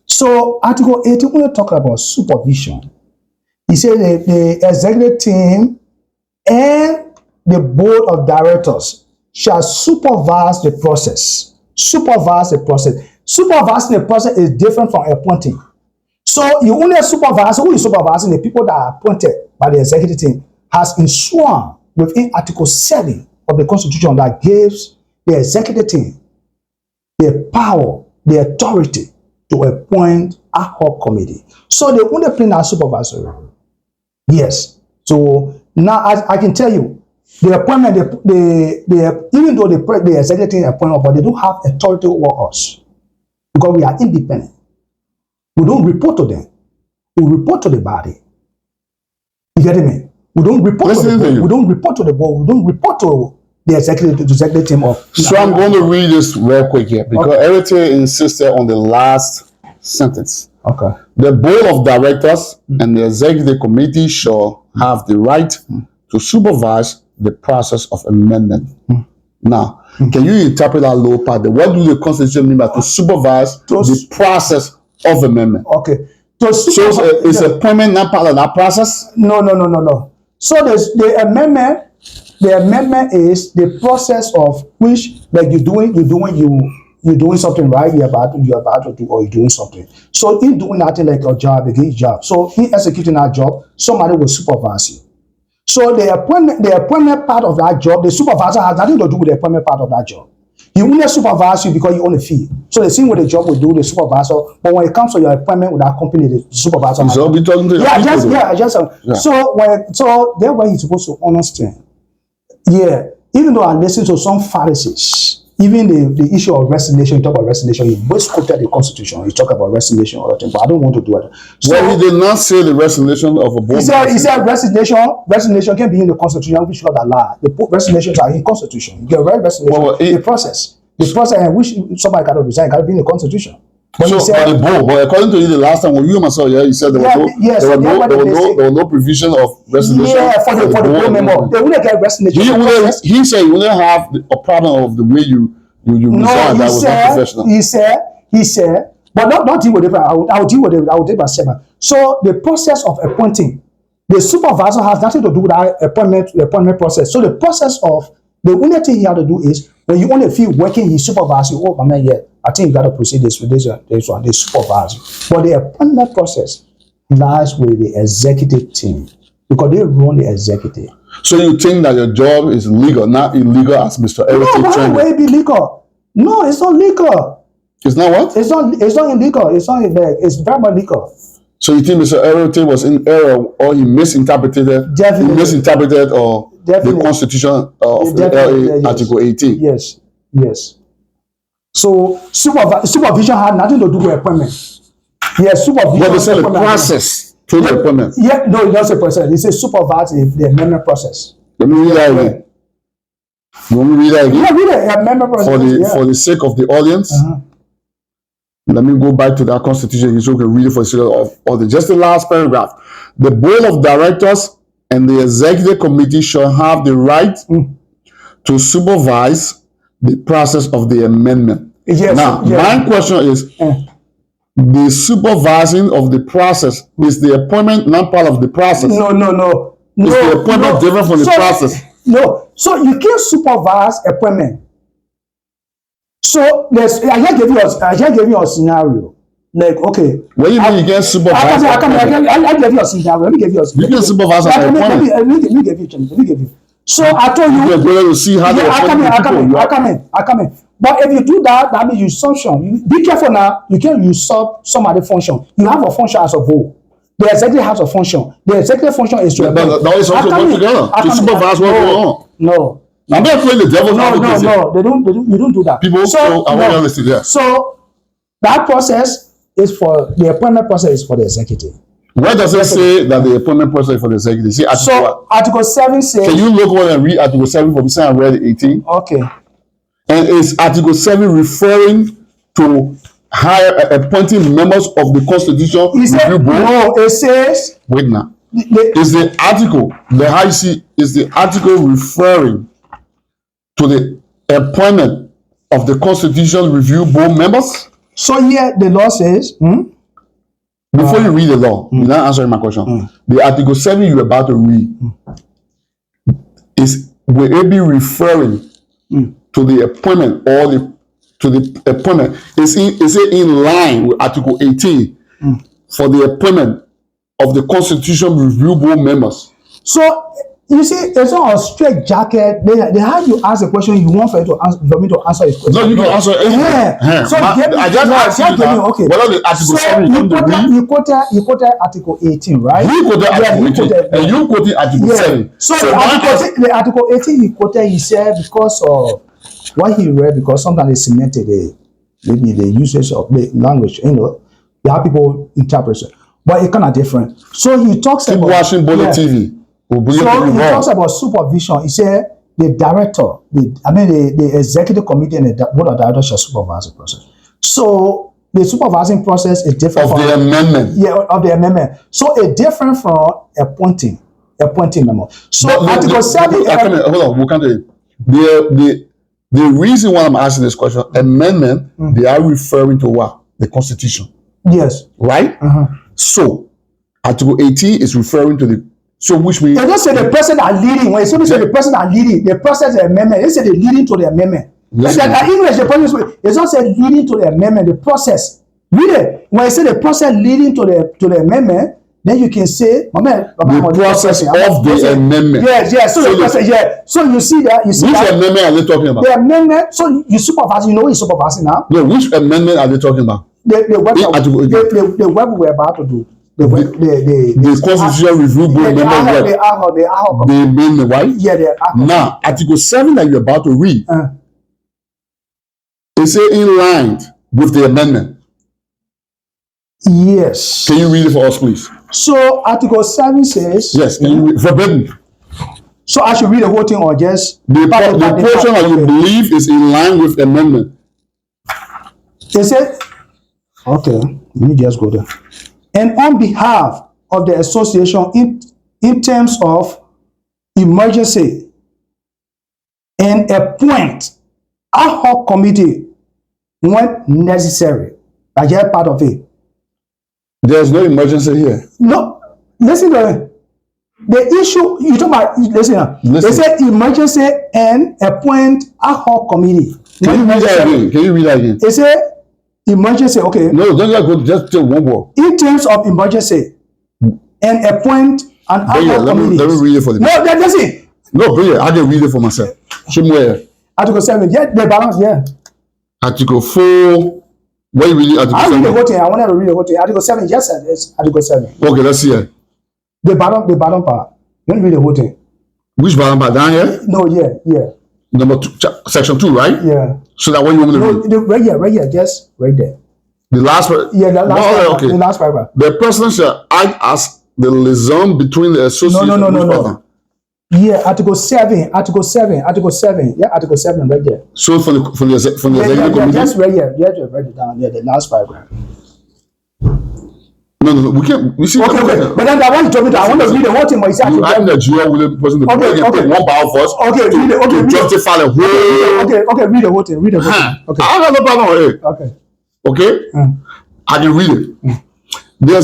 So Article 18, when you talk about supervision, he said the executive team and the board of directors shall supervise the process. Supervising the process is different from appointing. So you only supervise, who is supervising the people that are appointed by the executive team has enshrined within Article 7 of the Constitution that gives the executive team the power, the authority to appoint ad hoc committee. So they only play as supervisory. Yes. So now I can tell you, the appointment, even though the executive team appointment, but they don't have authority over us because we are independent. We don't report to them. We report to the body. You get me? We don't report to the board. We don't report to the board. We don't report to the executive team of. So I'm going to read this real quick here because Eric Tay insisted on the last sentence. Okay. The board of directors and the executive committee shall have the right to supervise the process of amendment. Now, can you interpret that lower part? What do the Constitution mean by to supervise the process of amendment? Okay. So is appointment not part of that process? No. So the amendment is the process of which, like you're doing something right. You're about to do, or you're doing something. So in doing that, like your job, against job. So in executing that job, somebody will supervise you. So the appointment part of that job, the supervisor has nothing to do with the appointment part of that job. He only supervise you because you own a fee. So the same way the job will do the supervisor, but when it comes to your appointment with that company, the supervisor. So be talking to So that's why he's supposed to understand. Yeah, even though I listen to some Pharisees, even the issue of resignation, you talk about resignation, he both quoted the Constitution, he talk about resignation all the time, but I don't want to do it. So, well, he did not say the resignation of a board. He said resignation can be in the Constitution, which is not allowed. The resignations are in the Constitution. You get right resignation, the process in which somebody cannot resign, got to be in the Constitution. But according to you, the last time when you myself, you said there was no provision of resignation. Yeah, for the board member, they wouldn't get resignation. He said you wouldn't have a problem of the way you resign. That was not professional. He said, but not deal with it. I will deal with it. I will deal with it. So the process of appointing, the supervisor has nothing to do with that appointment process. So the process of the only thing he had to do is when you only feel working, he supervises you. Oh, man, yeah, I think you got to proceed this with this one. They supervise you. But the appointment process lies with the executive team because they run the executive. So you think that your job is legal, not illegal, as Mr. Eric Tay trained? No, why would it be legal? No, it's not legal. It's not what? It's not illegal. It's not illegal. It's very much legal. So you think Mr. Eric Tay was in error, or he misinterpreted? Definitely. He misinterpreted, or the Constitution of Article 18. Yes, yes. So supervision had nothing to do with appointment. Yes, supervision. But they said the process to the appointment. Yeah, no, it doesn't say process. It says supervise the amendment process. Let me read that again. You want me to read that again? Yeah, read the amendment process. For the sake of the audience. Let me go back to that Constitution so we can read it for the sake of audience. Just the last paragraph. The board of directors and the executive committee shall have the right to supervise the process of the amendment. Yes, now, my question is, the supervising of the process, is the appointment not part of the process? No. Is the appointment different from the process? No. So you can't supervise appointment. So I just gave you a scenario. Like, okay. What do you mean you can't supervise? I gave you a scenario. Let me give you a scenario. You can supervise an appointment. Let me give you. So I told you. You're going to see how I come in. But if you do that, that means you function. Be careful now. You can't usurp somebody's function. You have a function as a whole. The executive has a function. The executive function is to. That is also work together to supervise what's going on. No. I'm not playing the devil's advocate. No. They don't. You don't do that. People. So that process is for the appointment process is for the executive. Where does it say that the appointment process is for the executive? See, Article 7 says. Can you look over and read Article 7 for me? I read 18. Okay. And is Article 7 referring to appointing members of the Constitution Review Board? No, it says. Wait now. Is the article, is the article referring to the appointment of the Constitution Review Board members? So here the law says. Before you read the law, you're not answering my question. The Article 7 you're about to read will it be referring to the appointment or to the appointment? Is it in line with Article 18 for the appointment of the Constitution Review Board members? So you see, it's not a straight jacket. They have you ask a question you want for me to answer his question. No, you can answer anything. So I just asked you that. Okay. What are the Article 7 you quoted Article 18, right? You quoted Article 18, and you quoted Article 7. So the Article 18 he quoted, he said because of what he read, because sometimes they cemented maybe the usage of the language. You have people interpret it, but it's kind of different. So he talks about watching Bollietv. So he talks about supervision. He said the director, the executive committee and the board of directors shall supervise the process. So the supervising process is different from the amendment. Yeah, of the amendment. So it's different from appointing member. So Article 7. Hold on, we'll come to it. The reason why I'm asking this question, amendment, they are referring to what? The Constitution. Yes. Right? So Article 18 is referring to the. So which means they don't say the person are leading. When they say the person are leading, the process the amendment. They say they're leading to the amendment. English, the process. They don't say leading to the amendment. The process. Read it. When I say the process leading to the amendment, then you can say the process of the amendment. Yes. So the process. Yeah. So you see that. Which amendment are they talking about? The amendment. So you supervise. You know what you're supervising now. No. Which amendment are they talking about? The work we're about to do. The Constitution Review Board member the amendment, right? Yeah, now Article 7 that you're about to read is it in line with the amendment? Yes. Can you read it for us, please? So Article 7 says yes. Can you forbidden? So I should read the whole thing or just the portion that you believe is in line with the amendment? They said, okay, let me just go there. And on behalf of the association in terms of emergency and appoint ad hoc committee when necessary. I get part of it. There's no emergency here. No, listen to it. The issue you talk about, listen. They said emergency and appoint ad hoc committee. Can you read that again? They said emergency, okay. No, don't go. Just take one word. In terms of emergency, and appoint an ad hoc committee. Let me read it for them. No, that's it. No, bring it. I can read it for myself. Show me where. Article 7. Yeah, the balance. Yeah. Article 4. What you reading? Article 7. I read the whole thing. I wanted to read the whole thing. Article 7. Yes, sir. It's Article 7. Okay, let's see it. The bottom part. Let me read the whole thing. Which volume down here? No, yeah. Number 2, section 2, right? Yeah. So that what you want me to read? Right here, just right there. The last part? Yeah, the last paragraph. Okay. The last paragraph. The president shall act as the liaison between the association. No. Yeah, Article 7. Yeah, Article 7 right there. So from the executive committee? Just right here. You have to write it down there, the last paragraph. No, we can't. We see. Okay. But then I want you to me that I want to read the whole thing. But you say I think that you are willing person to take one bar first. Okay, read it. Okay, justify the whole. Okay, read the whole thing. Okay. I got no problem with it. Okay. I can read it. The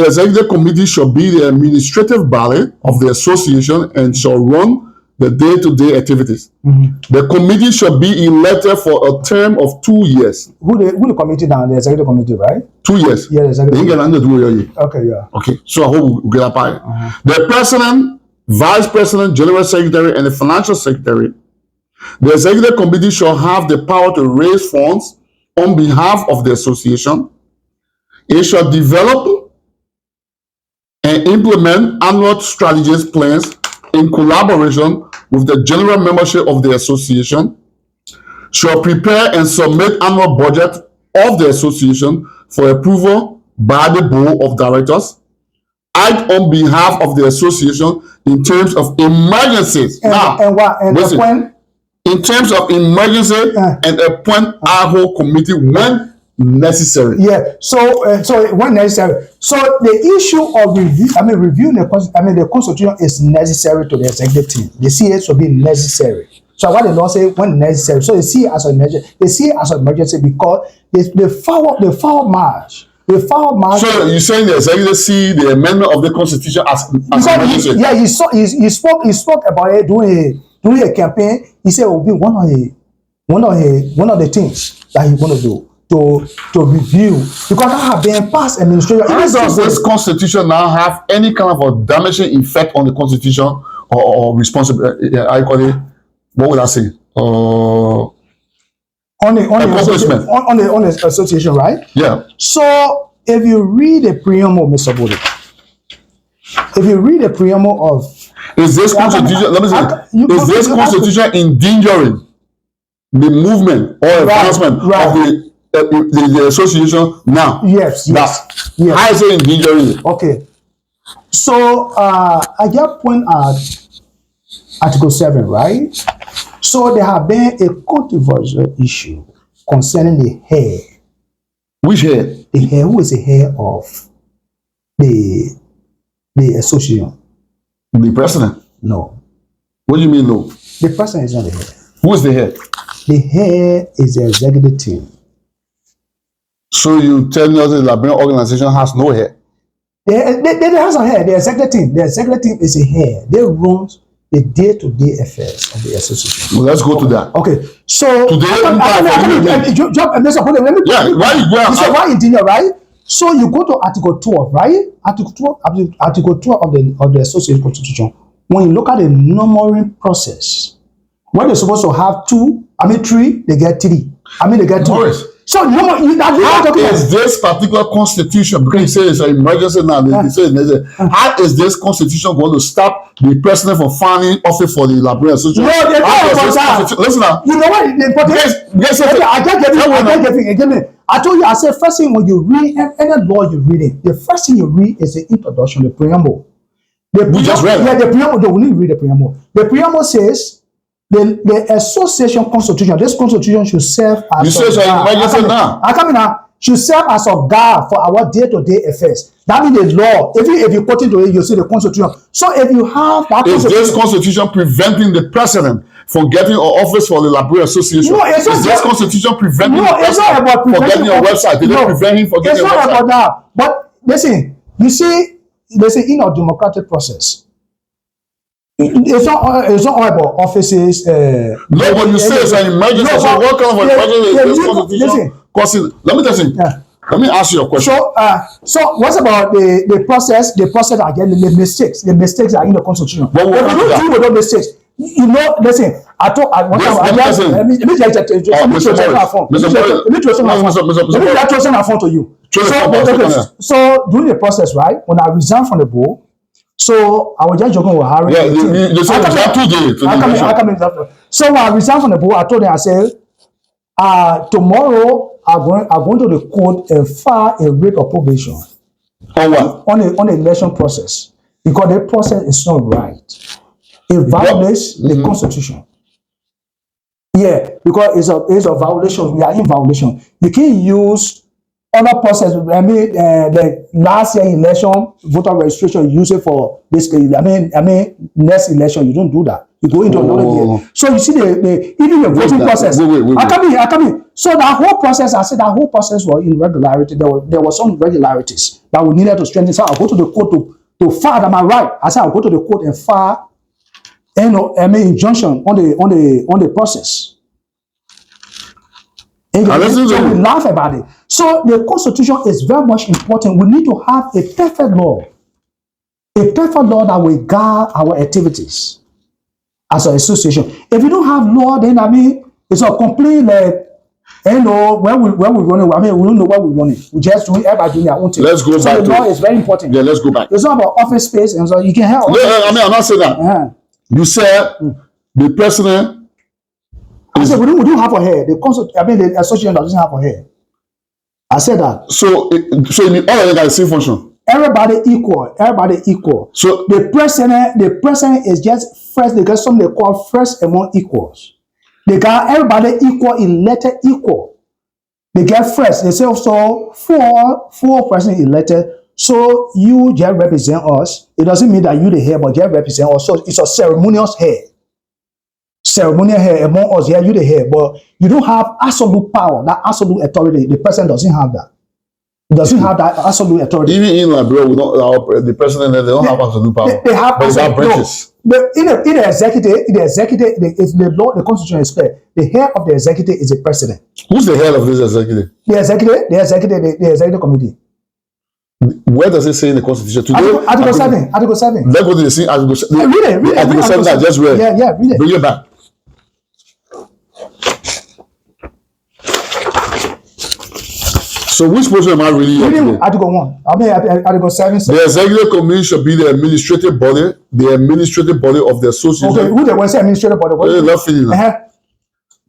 executive committee shall be the administrative body of the association and shall run the day-to-day activities. The committee shall be elected for a term of 2 years. Who the committee now? The executive committee, right? 2 years. Yeah, the executive committee. Okay, yeah. Okay, so I hope we get up by it. The president, vice president, general secretary, and the financial secretary. The executive committee shall have the power to raise funds on behalf of the association. It shall develop and implement annual strategies plans in collaboration with the general membership of the association, shall prepare and submit annual budget of the association for approval by the board of directors, act on behalf of the association in terms of emergencies. In terms of emergency and appoint ad hoc committee when necessary. Yeah. So when necessary. So the issue of reviewing the Constitution is necessary to the executive team. They see it to be necessary. So what the law say when necessary. So they see it as an emergency. They see it as an emergency because they follow march. So you're saying the executive see the amendment of the Constitution as emergency? Yeah, he spoke about it during a campaign. He said it will be one of the things that he want to do. To review, because I have been past administration. Does this Constitution now have any kind of a damaging effect on the Constitution or responsibility? I call it. What would I say? On the association, right? Yeah. So if you read the preamble, Mr. Bollitv, if you read the preamble of is this Constitution? Let me say, is this Constitution endangering the movement or advancement of the association now? Yes. How is it endangering it? Okay. So I just point out Article 7, right? So there have been a controversial issue concerning the head. Which head? The head. Who is the head of the association? The president? No. What do you mean no? The president is not the head. Who is the head? The head is the executive team. So you tell me the Liberian organization has no head? They has a head. The executive team is a head. They run the day-to-day affairs of the association. Well, let's go to that. Okay. So today, why India, right? So you go to Article 12, right? Article 12 of the association constitution. When you look at the numbering process, when they're supposed to have 3, they get 3. They get 2. Morris. So how is this particular constitution, because you say it's an emergency now, how is this constitution going to stop the president from finding office for the Liberian Association? No, they don't. Listen now. You know what? I told you, I said, first thing when you read any law you read it, the first thing you read is the introduction, the preamble. We just read it. Yeah, the preamble, we need to read the preamble. The preamble says, the association constitution, this constitution should serve as you say it's an emergency now. I come in now. Should serve as a guard for our day-to-day affairs. That means the law. If you put into it, you see the constitution. So if you have that, is this constitution preventing the president from getting an office for the Liberian Association? No, it's is this constitution preventing the president from getting a website? Did they prevent him from getting a website? It's not about that. But listen, you see, there's an democratic process. It's not all about offices. No, but you say it's an emergency. So what kind of emergency is this constitution? Let me tell you. Let me ask you a question. So what's about the process? The process again, the mistakes. The mistakes are in the constitution. But if you don't deal with those mistakes, you know. Listen, I told. Let me throw my phone to you. So during the process, right? When I resigned from the board. So I was just joking with Harry. Yeah, they said you have 2 days. I come in. So when I resigned from the board, I told them, I said, tomorrow I'm going to the court and file a writ of probation. On what? On the election process, because the process is not right. It violates the Constitution. Yeah, because it's a violation. We are in violation. You can't use other process. I mean, the last year election voter registration, use it for this. I mean, next election, you don't do that. You go into another year. So you see even the voting process. Wait. I come in. So that whole process, I said that whole process was irregularity. There was some irregularities that we needed to strengthen. So I'll go to the court to file. Am I right? I said I'll go to the court and file, injunction on the process. And so we laugh about it. So the Constitution is very much important. We need to have a perfect law that will guide our activities as an association. If you don't have law, then it's a complete where we run it. We don't know where we run it. We just do everybody doing their own thing. Let's go back. So the law is very important. Yeah, let's go back. It's not about office space, and so you can help. No, I'm not saying that. You said the president. I said we don't have a hair. The association doesn't have a hair. I said that. So you mean all of them got the same function? Everybody equal. So the president is just first. They got something they call first among equals. They got everybody equal, elected equal. They get first. They say so four president elected. So you just represent us. It doesn't mean that you the hair, but just represent us. So it's a ceremonious hair. Ceremonial hair among us. Yeah, you the hair, but you don't have absolute power, that absolute authority. The president doesn't have that. He doesn't have that absolute authority. Even in Liberia, the president, they don't have absolute power. They have absolute branches. But in the executive, it's the law, the Constitution is clear. The head of the executive is the president. Who's the head of this executive? The executive committee. Where does it say in the Constitution? Today, Article 7. Article 7. Let's go to the scene. Article 7. Read it. Article 7 that I just read. Yeah, read it. Bring it back. So which portion am I reading? Article 1. Article 7. The executive committee shall be the administrative body of the association. Okay, who the one say administrative body?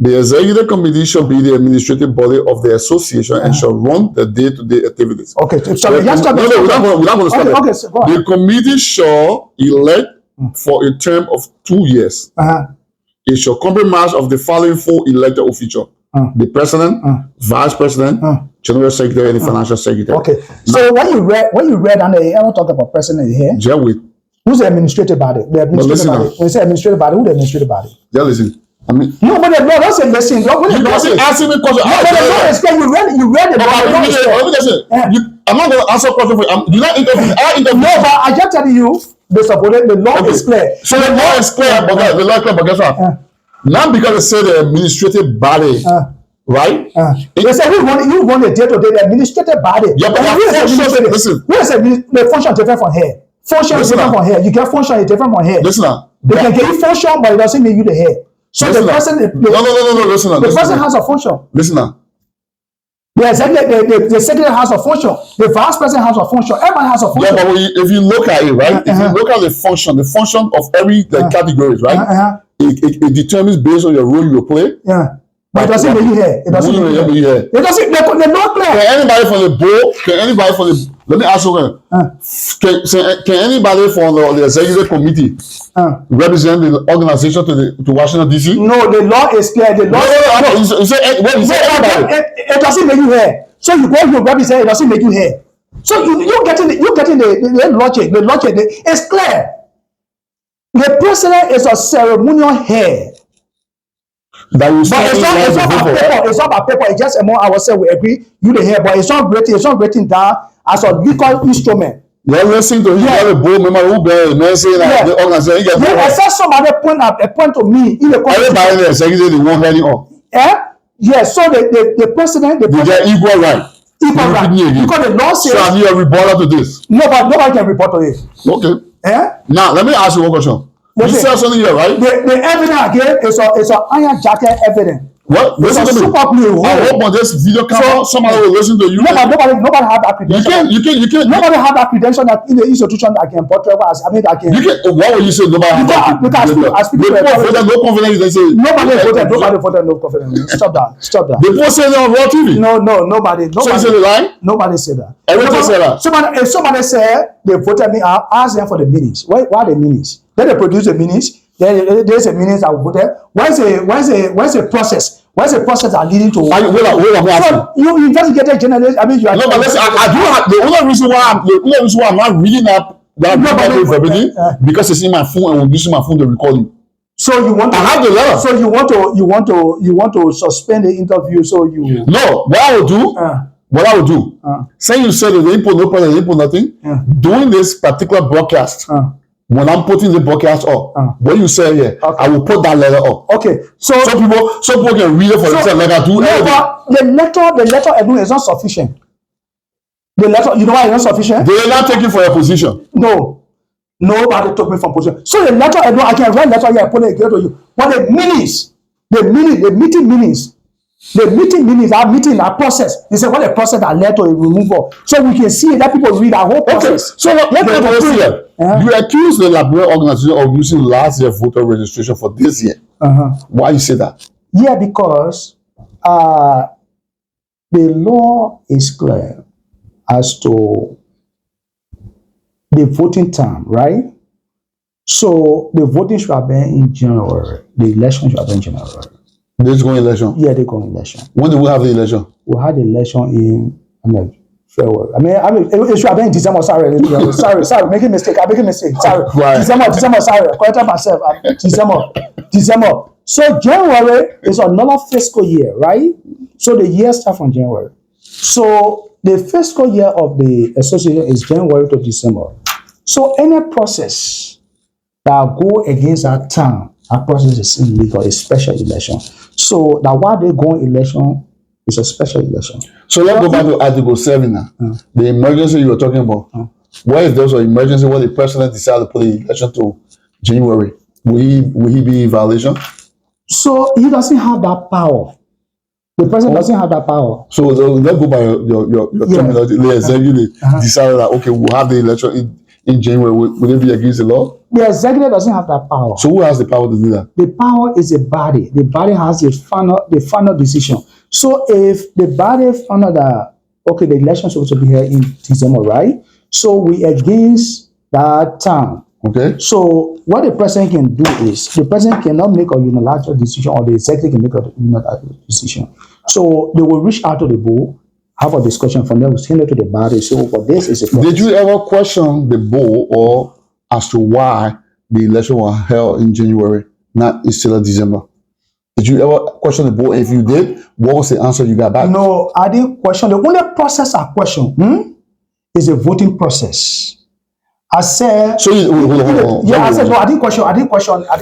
The executive committee shall be the administrative body of the association and shall run the day-to-day activities. Okay, so we're not going to stop it. Okay, so go on. The committee shall elect for a term of 2 years. It shall comprise of the following 4 elected officials: the president, vice president, general secretary, and the financial secretary. Okay. So when you read and I don't talk about president here. Who's the administrative body? The administrative body. When you say administrative body, who's the administrative body? Yeah, listen. I mean, no, but the law doesn't listen. You wasn't asking me questions. No, but the law is clear. You read the law. I'm not going to answer questions for you. You're not interviewing. No, but I just tell you, the law is clear. So the law is clear, but guess what? Not because it said the administrative body, right? They say you want the day-to-day administrative body. Yeah, but listen. The function is different from here. Function is different from here. You get function is different from here. Listen now. They can give you function, but it doesn't mean you the head. So the person, listen now. The person has a function. Listen now. The secretary has a function. The vice president has a function. Everybody has a function. Yeah, but if you look at it, right? If you look at the function of every categories, right? It determines based on your role you will play. Yeah. But it doesn't make you here. It doesn't make you here. It doesn't. They're not clear. Can anybody from the board? Let me ask you. Can anybody from the executive committee represent the organization to Washington D.C.? No, the law is clear. The law. No. You say everybody. It doesn't make you here. So you go to represent. It doesn't make you here. So you getting the logic. The logic is clear. The president is a ceremonial head. But it's not about paper. It's just among ourselves. We agree. You the head, but it's not written down as a legal instrument. You're listening to him. You have a board member who saying that the organization. Except somebody point to me in the everybody in the executive, they won't head it up. Yes. So the president, they get equal right. Equal right. Because the law says. So have you a rebuttal to this? Nobody can report to it. Okay. Now let me ask you one question. You said something here, right? The evidence again is an iron jacket evidence. What? Listen to me. Super play. I hope on this video camera, somebody will listen to you. Nobody have that credential. You can. Nobody have that credential that in the institution that can portray us. I mean, that can. You can. Why would you say nobody have that? Because no confidence. They say nobody voted no confidence. Stop that. The people say that on Raw TV. No, nobody. So you say they lie? Nobody said that. Everyone said that. If somebody said they voted me, I'll ask them for the minutes. Why the minutes? Then they produce the minutes. There's a minutes I voted. Where's the process? What's the process that leading to? So you investigated journalists. I mean, you are. No, but listen, I do have the only reason why I'm not reading that verbally because it's in my phone and I'm using my phone to record you. So you want to? I have the letter. So you want to suspend the interview? So you? No, what I will do. Say you said that they put no problem, they put nothing. Doing this particular broadcast. When I'm putting the broadcast up, what you say here, I will put that letter up. Okay. So some people can read it for themselves like I do. The letter alone is not sufficient. The letter, you know why it's not sufficient? They are not taking for your position. No. Nobody took me from position. So the letter alone, I can write letter here, put it again to you. But the meeting minutes, our meeting, our process. They say what a process that led to a removal. So we can see that people read our whole process. Okay. So let me see that. You accuse the Liberia organization of using last year voter registration for this year. Why you say that? Yeah, because the law is clear as to the voting time, right? So the voting should have been in January. The election should have been in January. This going election? Yeah, they're going election. When did we have the election? We had the election in February. I mean, it should have been in December. Sorry, making a mistake. I'm making a mistake. Sorry, right. December. Sorry, corrected myself. December. So January is another fiscal year, right? So the year starts from January. So the fiscal year of the association is January to December. So any process that go against that time, that process is illegal. It's special election. So that while they go election, it's a special election. So let's go back to Article 7 now. The emergency you were talking about. What if there's an emergency where the president decided to put the election to January? Will he be in violation? So he doesn't have that power. The president doesn't have that power. So let's go by your terminology. The executive decided that okay, we'll have the election in January. Will it be against the law? The executive doesn't have that power. So who has the power to do that? The power is a body. The body has the final decision. So if the body found that the election is supposed to be here in December, right? So we against that time. Okay. So what the president can do is the president cannot make a unilateral decision, or the executive can make a unilateral decision. So they will reach out to the board, have a discussion from there, we'll send it to the body. So for this is a process. Did you ever question the board or as to why the election was held in January, not instead of December? Did you ever question the board? If you did, what was the answer you got back? No, I didn't question. The only process I question is a voting process. I said. So hold on. Yeah, I said no. I didn't question.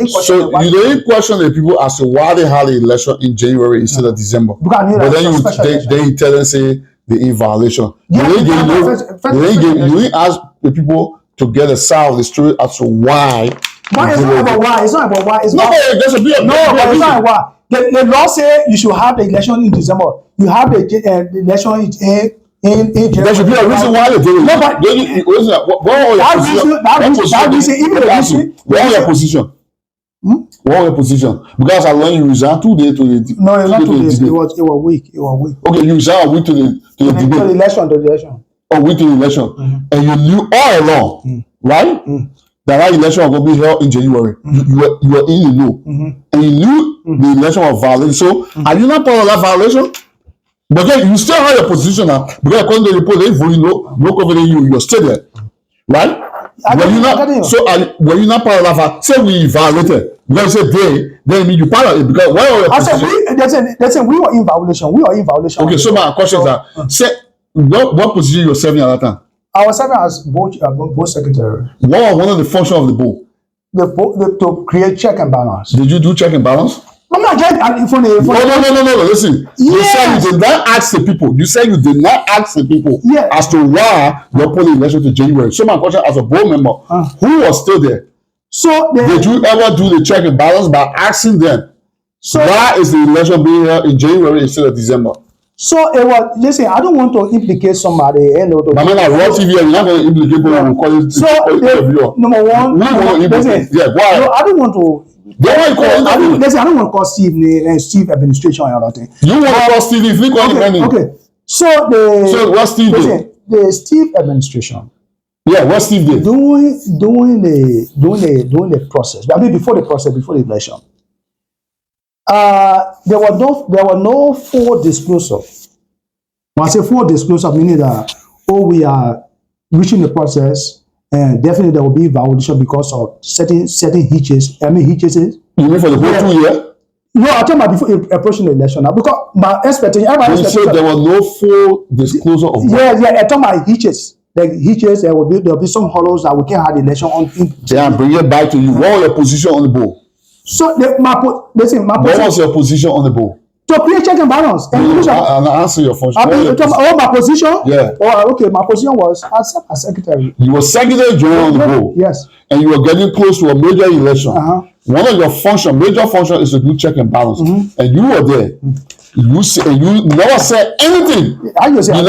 So you didn't question the people as to why they had the election in January instead of December. But then you tell them say they in violation. Yeah, you didn't ask the people to get a side of the story as to why. Why? It's not about why. It's not about why. It's no, not. There's a bit. No, but it's not why. The law say you should have the election in December. You have the election in January. There should be a reason why they did it. No, but what was your position? What was your position? Because I learned you resigned 2 days to the. No, it's not 2 days. It was week. Okay, you resigned a week to the debate. To the election. A week to the election, and you knew all along, right? That election was going to be held in January. You were in the know, and you knew the election was violated. So, are you not part of that violation? But then you still have your position now, because according to the report, they voted no confidence in you. You're still there, right? Were you not part of that? Say we violated. Because you say then mean you part of it. Because why are your position? They say we were in violation. Okay, so my question is say what position you were serving at that time? I was serving as board secretary. What was one of the functions of the board? To create check and balance. Did you do check and balance? I'm not getting No. Listen. Yes. You said you did not ask the people. As to why you're putting the election to January. So my question as a board member, who was still there? So did you ever do the check and balance by asking them So why is the election being held in January instead of December? So it was. Listen, I don't want to implicate somebody. But when I watch TV, you're not going to implicate people who call it. So number one, listen, yeah, why? No, I don't want to. Listen, I don't want to call Steve administration or anything. You want to call Steve? If you call him, okay. So what Steve did? The Steve administration. Yeah, what Steve did? Doing the process. I mean, before the process, before the election. There were no full disclosure. When I say full disclosure, meaning that we are reaching the process, and definitely there will be violation because of certain hitches. I mean hitches. You mean for the whole 2 years? No, I'm talking about before approaching the election now, because my expectation. You said there was no full disclosure of. Yeah. I'm talking about hitches. Like hitches, there'll be some hollows that we can have the election on. Yeah, bring it back to you. What was your position on the board? So my position. What was your position on the board? To create check and balance. And answer your function. My position? Yeah. Okay, my position was as secretary. You were secretary general on the board. Yes. And you were getting close to a major election. One of your major function is to do check and balance. And you were there. You never said anything. I just said,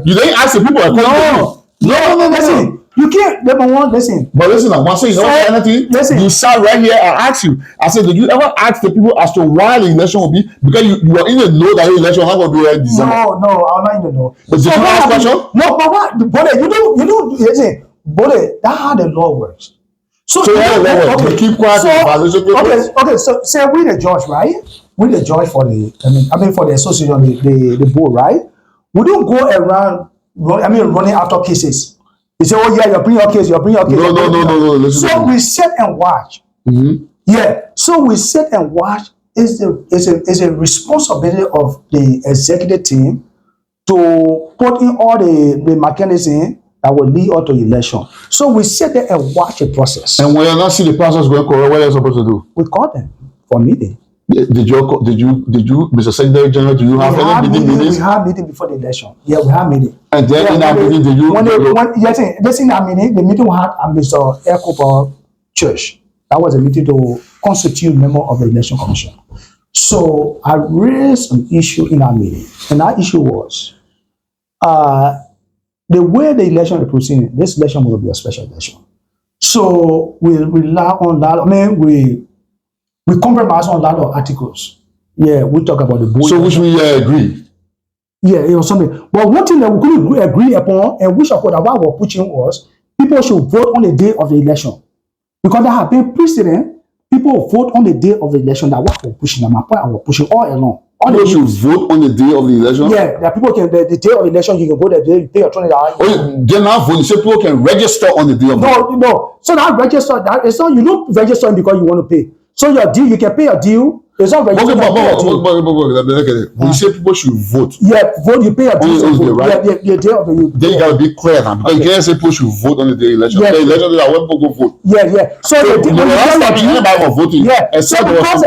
you didn't ask the people. No. Listen. You can't. Number one, listen. But listen, I want to say you never said anything. Listen. You sat right here and asked you. I said, did you ever ask the people as to why the election will be? Because you were in the know that the election was not going to be in December. No, I'm not in the know. But did you ask question? No, but what? But you don't. Listen, but that's how the law works. So you keep quiet. Okay. So say we the judge, right? We the judge for the. I mean for the association, the board, right? We don't go around. Running after cases. You say, oh yeah, you bring your case. No. Listen so we sit and watch. Yeah. So we sit and watch. Is a responsibility of the executive team to put in all the mechanism that will lead up to election. So we sit there and watch the process. And when you not see the process going correct, what are you supposed to do? We call them for meeting. Did you, Mr. Secretary General, do you have any meetings? We have meeting before the election. Yeah, we have meeting. And then in that meeting, did you? Yes, in that meeting, the meeting we had at Mr. Ekopa Church. That was a meeting to constitute member of the election commission. So I raised an issue in that meeting, and that issue was the way the election is proceeding. This election will be a special election. So we rely on that. I mean, we compromise on a lot of articles. Yeah, we talk about the board. So which we agree. Yeah, it was something. But one thing that we couldn't agree upon, and which of what I was pushing was, people should vote on the day of the election. Because there have been precedent, people vote on the day of the election. That what I was pushing, and my point I was pushing all along. People should vote on the day of the election? Yeah, that people can, the day of the election, you can vote the day, you pay your $20. Oh, they're not voting, so people can register on the day of the election? No. So that register, it's not, you don't register because you want to pay. So your deal, you can pay your deal. It's not registered. When you say people should vote. Yeah, vote, you pay your deal. Right? Yeah, day of the then you got to be clear now. Because you can't say people should vote on the day of the election. Yeah. The election day, when people go vote. Yeah. So voting. Yeah. So because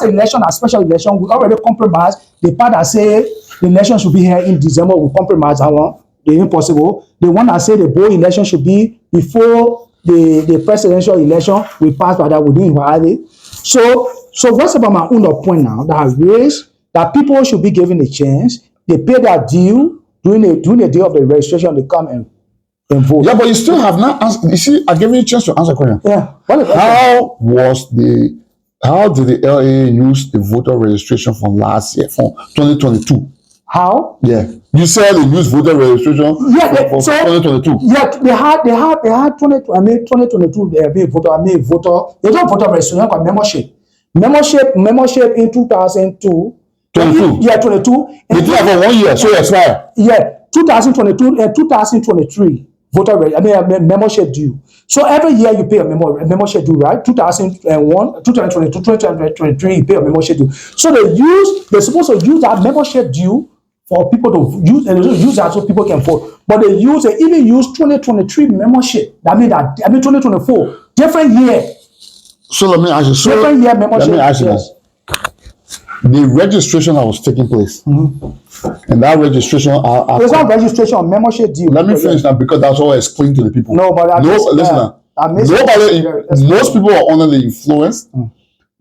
the election, a special election, we already compromised. The part that say the election should be here in December, we compromise that one. The impossible. The one that say the board election should be before the presidential election, we pass by that, we do it. So what's about my own point now that I raised that people should be given a chance. They pay their due during the day of the registration. They come and vote. Yeah, but you still have not answered. You see, I gave you a chance to answer the question. Yeah. How did the LA use the voter registration from last year, from 2022? How? Yeah. You said they used voter registration for 2022. Yeah, they had 2022 voter. They don't voter registration called membership. Membership in 2002. 22. Yeah, 22. They did that for 1 year, so it expired. Yeah, 2022 and 2023 membership due. So every year you pay a membership due, right? 2001, 2022, 2023 you pay a membership due. So they're supposed to use that membership due for people to use that so people can vote. But they even use 2023 membership. That means 2024, different year. So let me ask you. Different year membership. Let me ask you this. The registration that was taking place, and that registration, there's not registration, membership due. Let me finish that because that's all I explained to the people. No, but listen. Most people are under the influence.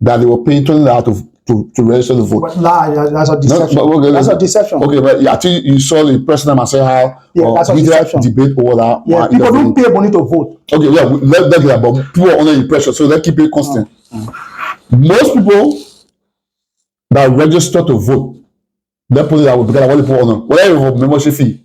that they were paying $20 to register the vote. But lie, that's a deception. Okay, that's a deception. Okay, but I think you saw the president and say how that's a deception. Debate over that. Yeah, people don't pay money to vote. Okay, yeah, let's get that, but people are under the pressure, so let's keep it constant. Most people that register to vote, they put it that way because I want to put on whatever membership fee.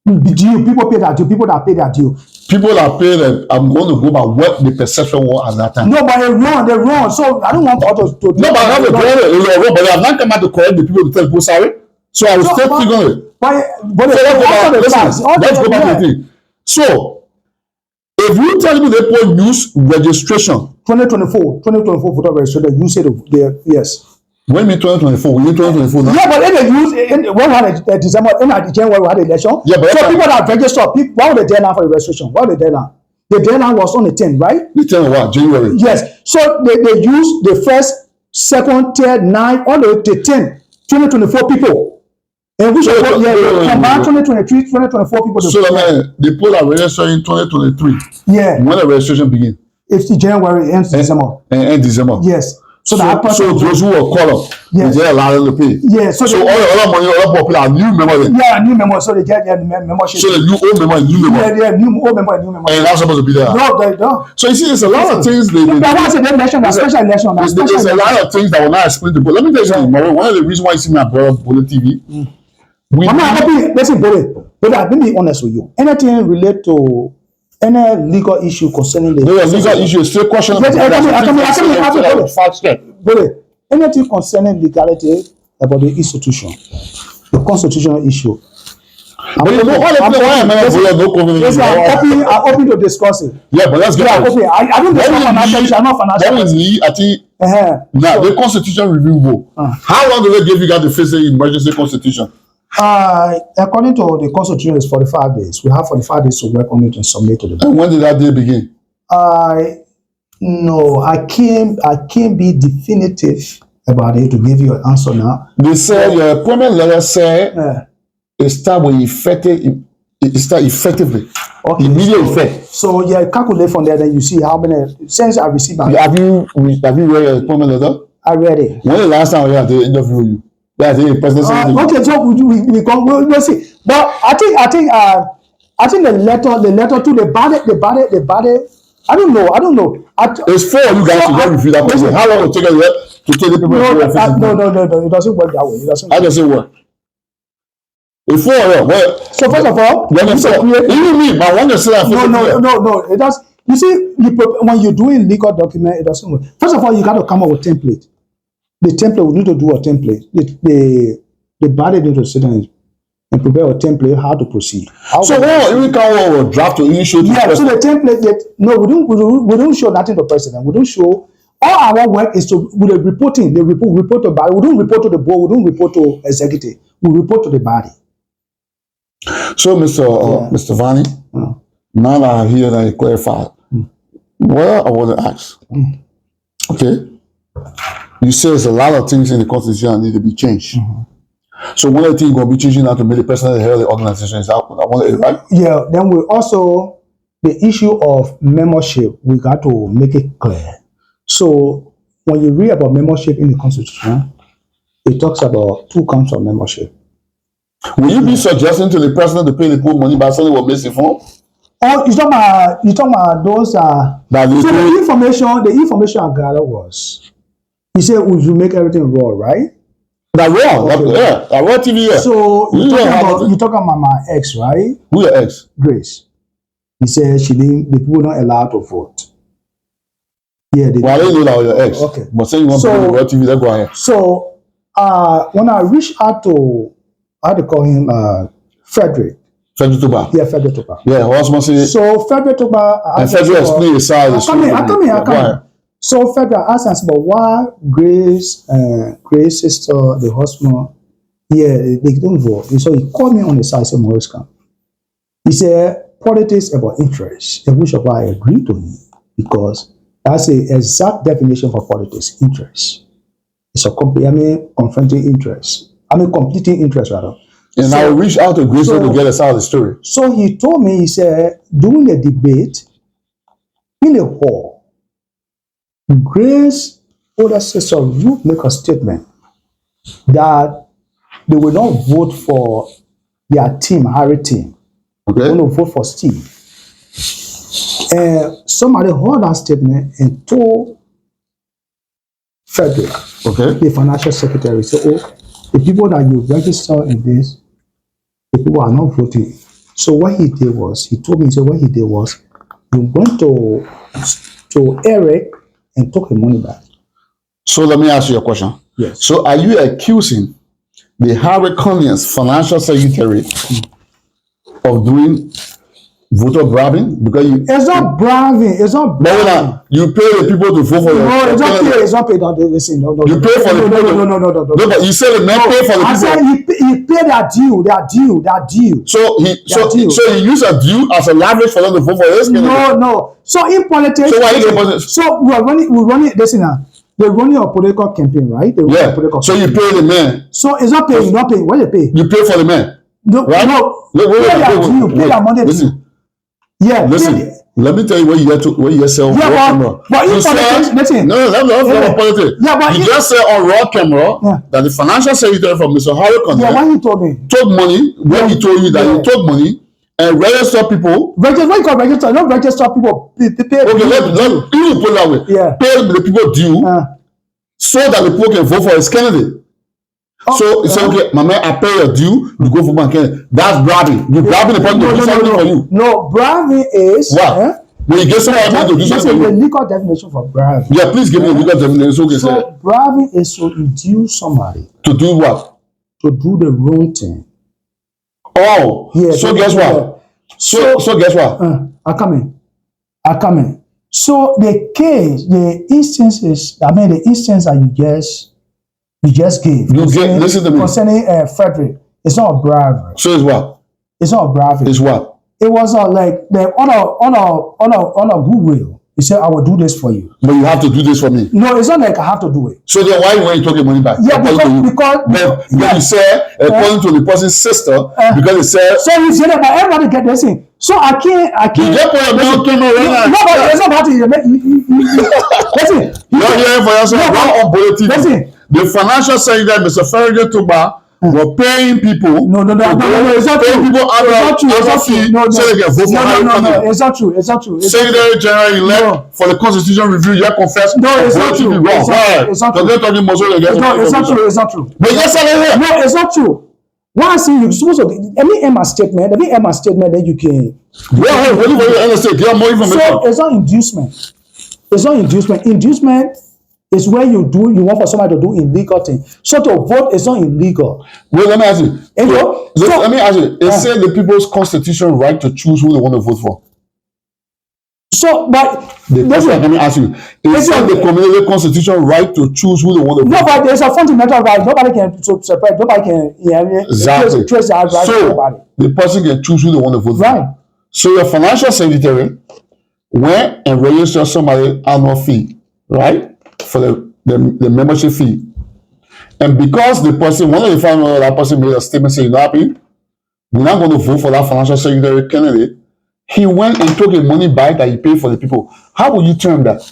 People pay that due. People that pay that due. People that pay that I'm going to go by what the perception was at that time. No, but they're wrong. So I don't want others to. No, but I have a problem. But I'm not coming out to correct the people to tell people sorry. So I will still figure it. But let's go back to the thing. So if you tell me they put use registration 2024 voter registration, you say yes. When mean 2024? We mean 2024 now? Yeah, but if they use when we had a December, in January we had an election. Yeah, but so people that register, what was the deadline for the registration? What was the deadline? The deadline was on the 10th, right? The 10th of what? January. Yes. So they used the first, second, third, ninth, all the 10th, 2024 people. And we should combine 2023, 2024 people. So the people are registering in 2023. Yeah. When the registration begin? It's January, ends December. End December. Yes. So those who are called up, they allow them to pay. Yeah. So all the money, all the people are new members. Yeah, new members. So they get their membership. So the new old member and new member. Yeah, new old member and new member. And that's supposed to be there. No, they don't. So you see, there's a lot of things. There's a lot of things that will not explain to people. Let me tell you something, Maureen. One of the reasons why you see me at Bollitv. I'm not happy. Listen, but I've been be honest with you. Anything relate to any legal issue concerning the legal issue is still questionable. Anything concerning legality about the institution, the constitutional issue. I'm open to discuss it. Yeah, but let's get okay. I don't discuss financial issues. I'm not financial. Now the Constitution Review Board. How long do they give you guys to face the emergency constitution? According to the Constitution, it's 45 days. We have 45 days to work on it and submit to the board. And when did that day begin? No, I can't be definitive about it to give you an answer now. They say your appointment letter said it start with effectively. Okay, immediate effect. So calculate from there, then you see how many since I received. Have you read your appointment letter? I read it. When the last time we had to interview you? Yeah, the president. Okay, so we'll see. But I think the letter to the body. I don't know. It's for you guys to go review that question. How long will it take us to take the people? No. It doesn't work that way. How does it work? It's for well. So first of all, even me, I want to say that. No. It does. You see, when you're doing legal document, it doesn't work. First of all, you got to come up with template. The template will need to do a template. The body need to sit down and prepare a template how to proceed. So we can draft to issue. Yeah. So the template we don't show nothing to the president. We don't show. All our work is with the reporting. The report to body. We don't report to the board. We don't report to executive. We report to the body. So, Mr. Varney, now that I hear that you clarified, what I want to ask, okay, you say there's a lot of things in the Constitution that need to be changed. So one of the things going to be changing now to make the person the head of the organization is out. I want to, right? Yeah. Then we also the issue of membership. We got to make it clear. So when you read about membership in the Constitution, it talks about 2 counts of membership. Will you be suggesting to the president to pay the poor money by something was misinformed? Oh, you talking about those so the information I gathered was he said we should make everything raw, right? That raw, raw TV. Yeah. So you talking about my ex, right? Who your ex? Grace. He said the people not allowed to vote. Yeah, I didn't know that was your ex. Okay. But saying you want to pay raw TV, let's go ahead. So when I reached out to I had to call him Frederick. Frederick Tuba. Yeah, Frederick Tuba. Yeah, what's my say? So Frederick Tuba. And Frederick explain the side of the story. I come here. So Frederick asked us about why Grace's sister, the husband, they don't vote. So he called me on the side, said, Maurice, come. He said, politics about interest, and which of I agree to him, because that's the exact definition for politics, interest. It's a confronting interest. Completing interest rather. And I will reach out to Grace to get us out of the story. So he told me, he said, during a debate in a hall, Grace older sister Ruth make a statement that they will not vote for their team, Harry team. Okay. They want to vote for Steve. Somebody heard that statement and told Frederick, the financial secretary, said, oh, the people that you register in this, the people are not voting. So what he did was, he told me, so what he did was, he went to Eric and took the money back. So let me ask you a question. Yes. So are you accusing the Harry Collins financial secretary of doing voter bribing? Because you, it's not bribing. It's not bribing. You pay the people to vote for you. No, it's not pay. It's not pay. No, listen, no. You pay for the people. No. No, but you said the man pay for the people. I said he paid their due. So he used a due as a leverage for them to vote for his candidate. No. So in politics. So why you getting? So we're running. Listen now. They're running a political campaign, right? Yeah. So you pay the man. So it's not paying. Not paying. What they pay? You pay for the man. No, right? No. Pay their money. Listen. Yeah. Listen. Let me tell you what you just said on raw camera. But you said, listen. No, that's politics. Yeah, but you just said on raw camera that the financial secretary from Mr. Harry Collins what he told me. Took money when he told you that he took money and register people. What you call register? Not register people. Pay okay, let you put it that way. Yeah. Pay the people due so that the people can vote for his candidate. So it's okay, my man, I pay your due, you go for my candidate. That's bribing. You're bribing the person to do something for you. No, bribing is what? When you get somebody to do something for you. That's a legal definition for bribing. Yeah, please give me a legal definition. Okay, so bribing is to induce somebody to do what? To do the wrong thing. Oh, yeah. So guess what? So guess what? I come in. So the case, the instance that you just gave. Listen to me. Concerning Frederick, it's not a bribery. So it's what? It's not a bribery. It's what? It was like on a goodwill. He said, I will do this for you. But you have to do this for me. No, it's not like I have to do it. So then why when you took your money back? Yeah, because you said according to the person's sister, because it said. So he said that everybody get this thing. So I can't. You just put your mouth camera right now. No, but it's not about to. Listen. You're hearing for yourself. Right on Bollitv. Listen. The financial secretary, Mr. Farragut Tuba, were paying people. No. It's not true. People out of fee so they can vote for Harry Collins. No. It's not true. Secretary General elect for the Constitution review. You confess. No, it's not true. It's not true. It's not true. But yes, no, it's not true. Why I say you're supposed to let me end my statement. Then you can. Well, what do you understand? Get more information. So it's not inducement. Inducement is where you want for somebody to do illegal thing. So to vote is not illegal. Well, let me ask you. Let me ask you. It said the people's constitutional right to choose who they want to vote for. So, but let me ask you. It said the community constitutional right to choose who they want to vote for. No, but there's a fundamental right. Nobody can separate. Nobody can exactly. trace the right so the person can choose who they want to vote for. Right. So your financial secretary went and registered somebody annual fee, right? For the membership fee. And because the person, one of the family, that person made a statement saying, happy, we're not going to vote for that financial secretary candidate. He went and took the money back that he paid for the people. How would you term that?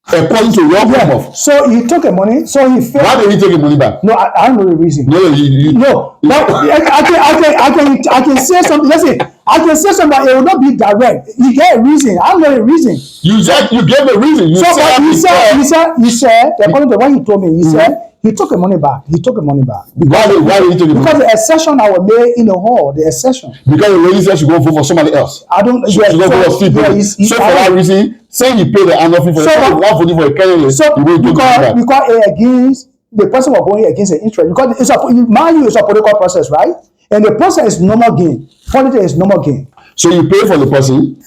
According to your proof. So he took the money. So he failed. Why did he take the money back? No, I don't know the reason. No, but I can say something. Listen, I can say something, but it will not be direct. You get a reason. I don't know the reason. You gave a reason. He said, according to what he told me, he said he took the money back. Why did he take it back? Because the accession that was made in the hall, the accession. Because the lady said she go vote for somebody else. I don't. So for that reason, say he paid the annual fee for one voting for a candidate. So because against the person was going against the interest, because it's a political process, right? And the process is normal gain. Politics is normal gain. So you pay for the person.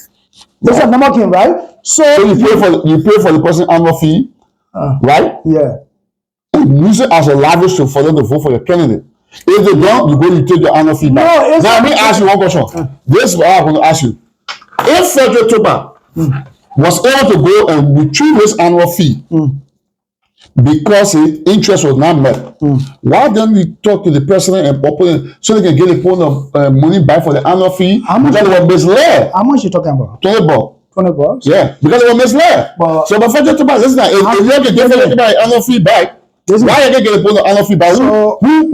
It's a normal gain, right? So you pay for the person annual fee, right? Yeah. And use it as a leverage for them to vote for your candidate. If they don't, you take your annual fee back. No, now let me ask you one question. This is what I'm going to ask you. If Frederick Tuba was able to go and retrieve his annual fee because his interest was not met, why don't we talk to the president and opponent so they can get a point of money back for the annual fee? How much was misled? How much you talking about? 20 $20. Yeah, because it was misled. But so, but for just about listen, if you can get annual feedback, why you get annual feedback? So, who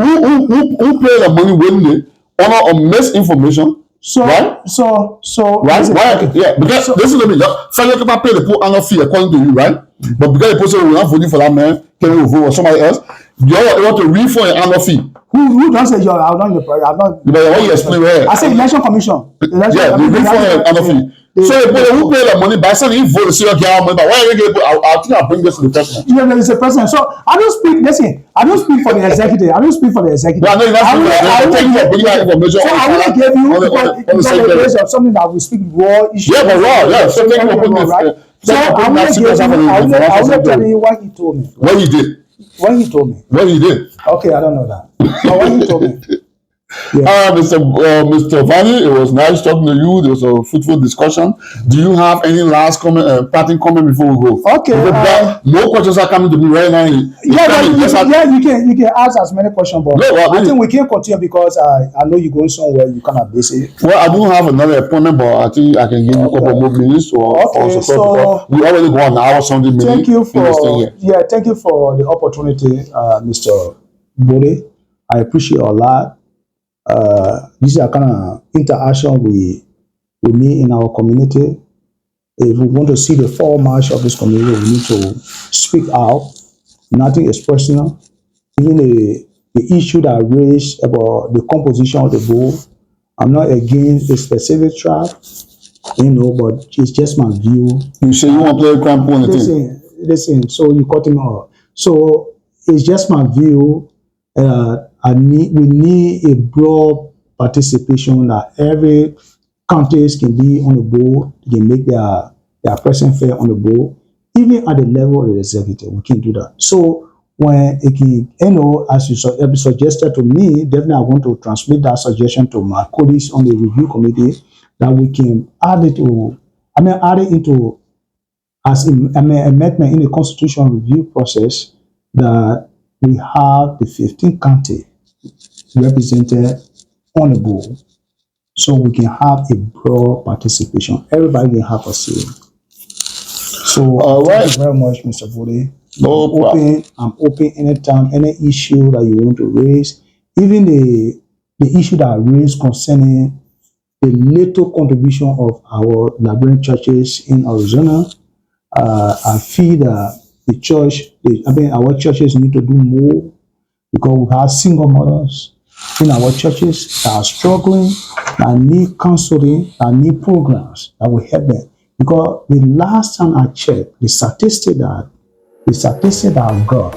pay the money willingly on misinformation? So, right? So, right? Why? Yeah, because this is what I mean. Federal government pay the annual fee according to you, right? But because the person will not voting for that man, can you vote for somebody else? You want to refund an annual fee. Who don't say you're not the I'm not. But what you explain where? I say election commission. Yeah, the refund an annual fee. So who pay the money by saying he vote to see your money, but why are you going to I think I'll bring this to the president. Yeah, there is a president. So I don't speak, listen, I don't speak for the executive. I don't speak for the executive. No, I know you're not speaking for bringing that information. So I will give you because of something that we speak raw issues. Yeah, but raw, yeah. So thank you for putting right. So I will tell you what he told me. What he did. What he told me. What he did. Okay, I don't know that. But what he told me. Yeah. Mr. Varney, it was nice talking to you. There was a fruitful discussion. Do you have any last comment, parting comment before we go? Okay. No questions are coming to me right now. You can ask as many questions, but I think we can continue because I know you're going somewhere. You cannot busy. Well, I do have another appointment, but I think I can give you a couple more minutes so we already go an hour something minutes. Thank you for the opportunity, Mr. Bollitv. I appreciate a lot. This is a kind of interaction we need in our community. If we want to see the full march of this community, we need to speak out. Nothing is personal. Even the issue that I raised about the composition of the board, I'm not against a specific tribe, but it's just my view. You say you want to play a crime on the thing? Listen, so you cut him off. So it's just my view. We need a broad participation that every countries can be on the board, they can make their presence fair on the board, even at the level of the executive. We can do that. So when it can, as you suggested to me, definitely I want to transmit that suggestion to my colleagues on the review committee that we can add it into as amendment in the constitution review process that we have the 15 county represented on the board, so we can have a broad participation. Everybody can have a say. So thank you very much, Mr. Bollitv. I'm open anytime, any issue that you want to raise, even the issue that I raised concerning the little contribution of our Liberian churches in Arizona. I feel that our churches need to do more because we have single mothers in our churches that are struggling, that need counseling, that need programs that will help them. Because the last time I checked, the statistic that I got,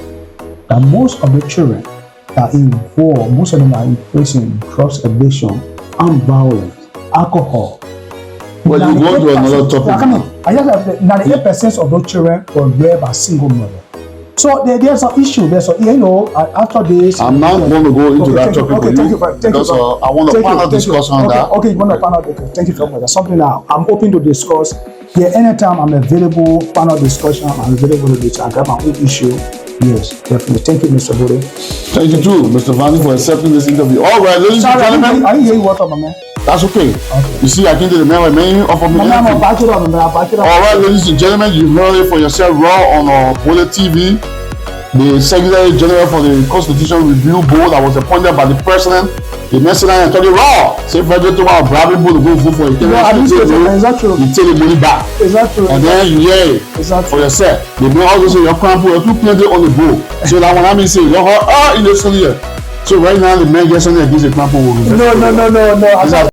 that most of the children that are involved, most of them are in prison, drugs addiction, and violence, alcohol. Well, you go to another topic. 98% of those children were reared by single mother. So there's an issue. After this, I'm not going to go into that topic with you because I want to panel discuss on that. Okay, you want to panel? Thank you very much. That's something that I'm open to discuss. Yeah, anytime I'm available, panel discussion, I'm available to this. I got my own issue. Yes, definitely. Thank you, Mr. Bollitv. Thank you too, Mr. Varney, for accepting this interview. All right, ladies and gentlemen. I didn't hear you what up, my man. That's okay. You see, I can do the man offer me anything. I'll back it up, man. All right, ladies and gentlemen, you heard it for yourself raw on Bollitv. The Secretary General for the Constitution Review Board that was appointed by the President. The next thing I told you, raw. Say Federal to our bribing board to go vote for it. Is that true? You take the money back. Is that true? And then you hear it for yourself. They may also say your crown for two plenty on the board. So that when I mean say your heart, innocently. So right now the man gets on there gives a crown for. No.